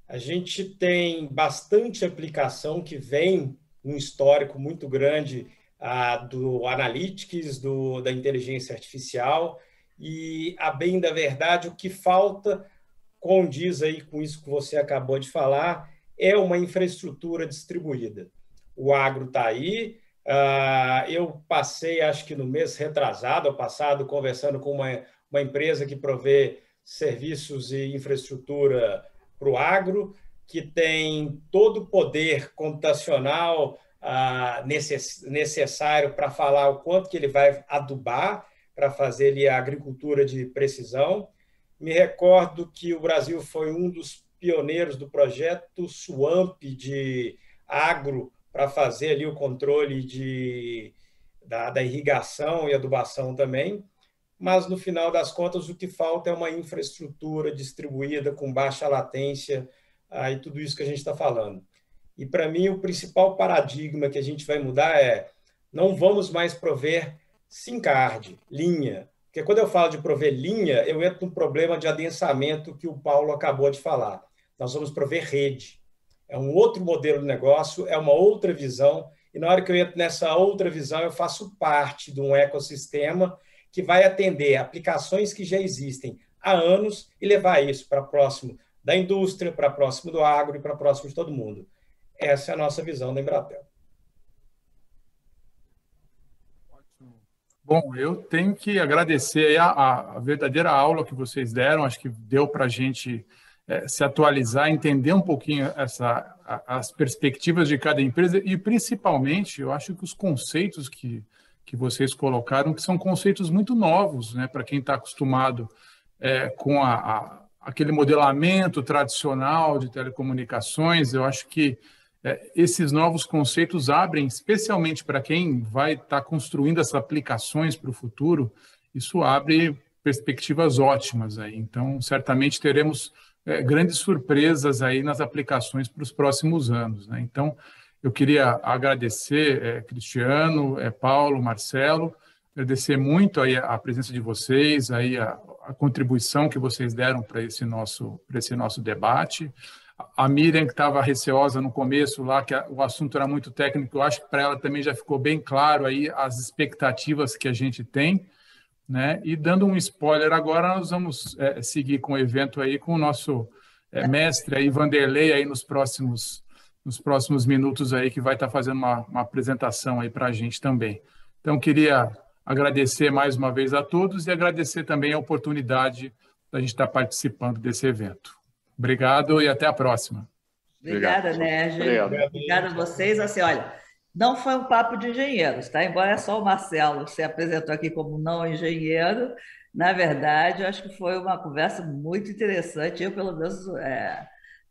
A gente tem bastante aplicação que vem um histórico muito grande do Analytics, da inteligência artificial, e, a bem da verdade, o que falta, condiz aí com isso que você acabou de falar, é uma infraestrutura distribuída. O agro está aí. Eu passei, acho que no mês retrasado, ou passado, conversando com uma empresa que provê serviços e infraestrutura para o agro, que tem todo o poder computacional necessário para falar o quanto que ele vai adubar para fazer ali a agricultura de precisão. Me recordo que o Brasil foi um dos pioneiros do projeto SWAMP de agro, para fazer ali o controle da irrigação e adubação também, mas no final das contas o que falta é uma infraestrutura distribuída com baixa latência e tudo isso que a gente está falando. E para mim o principal paradigma que a gente vai mudar não vamos mais prover SIM card, linha, porque quando eu falo de prover linha, eu entro no problema de adensamento que o Paulo acabou de falar. Nós vamos prover rede. É um outro modelo de negócio, é uma outra visão, e na hora que eu entro nessa outra visão, eu faço parte de um ecossistema que vai atender aplicações que já existem há anos e levar isso para próximo da indústria, para próximo do agro e para próximo de todo mundo. Essa é a nossa visão da Embratel. Bom, eu tenho que agradecer a verdadeira aula que vocês deram, acho que deu para a gente se atualizar, entender um pouquinho as perspectivas de cada empresa e, principalmente, eu acho que os conceitos que vocês colocaram, que são conceitos muito novos, né, para quem está acostumado com aquele modelamento tradicional de telecomunicações. Eu acho que esses novos conceitos abrem, especialmente para quem vai estar construindo essas aplicações para o futuro, isso abre perspectivas ótimas aí. Então, certamente teremos grandes surpresas aí nas aplicações para os próximos anos, né? Então, eu queria agradecer, Cristiano, Paulo, Marcelo, agradecer muito aí a presença de vocês, aí a contribuição que vocês deram para esse nosso debate. A Miriam, que estava receosa no começo lá, que o assunto era muito técnico, eu acho que para ela também já ficou bem claro aí as expectativas que a gente tem, né? E dando um spoiler agora, nós vamos seguir com o evento aí com o nosso mestre aí, Vanderlei, aí nos próximos minutos aí, que vai estar fazendo uma apresentação aí para a gente também. Então, queria agradecer mais uma vez a todos e agradecer também a oportunidade da gente estar participando desse evento. Obrigado e até a próxima. Obrigada, Nérgio. Obrigada a vocês. Assim, olha, não foi um papo de engenheiros, tá? Embora é só o Marcelo se apresentou aqui como não engenheiro, Na verdade, eu acho que foi uma conversa muito interessante. Eu, pelo menos,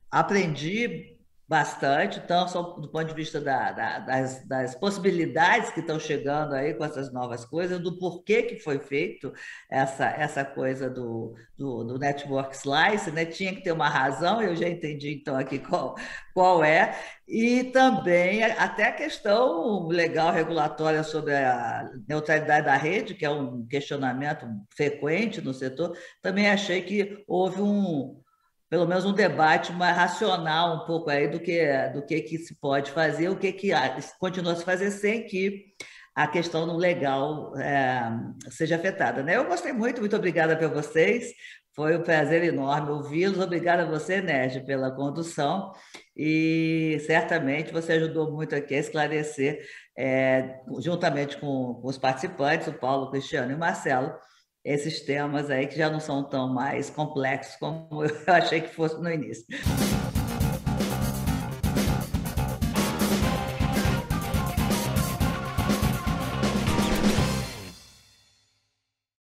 aprendi bastante, então, só do ponto de vista das possibilidades que estão chegando aí com essas novas coisas, do porquê que foi feito essa coisa do Network Slice, né? Tinha que ter uma razão, eu já entendi então aqui qual é, e também até a questão legal regulatória sobre a neutralidade da rede, que é um questionamento frequente no setor, também achei que houve pelo menos um debate mais racional um pouco aí do que se pode fazer, o que continua a se fazer sem que a questão do legal seja afetada, né? Eu gostei muito obrigada por vocês, foi um prazer enorme ouvi-los, obrigada a você, Nerd, pela condução, e certamente você ajudou muito aqui a esclarecer, juntamente com os participantes, o Paulo, o Cristiano e o Marcelo, esses temas aí que já não são tão mais complexos como eu achei que fosse no início.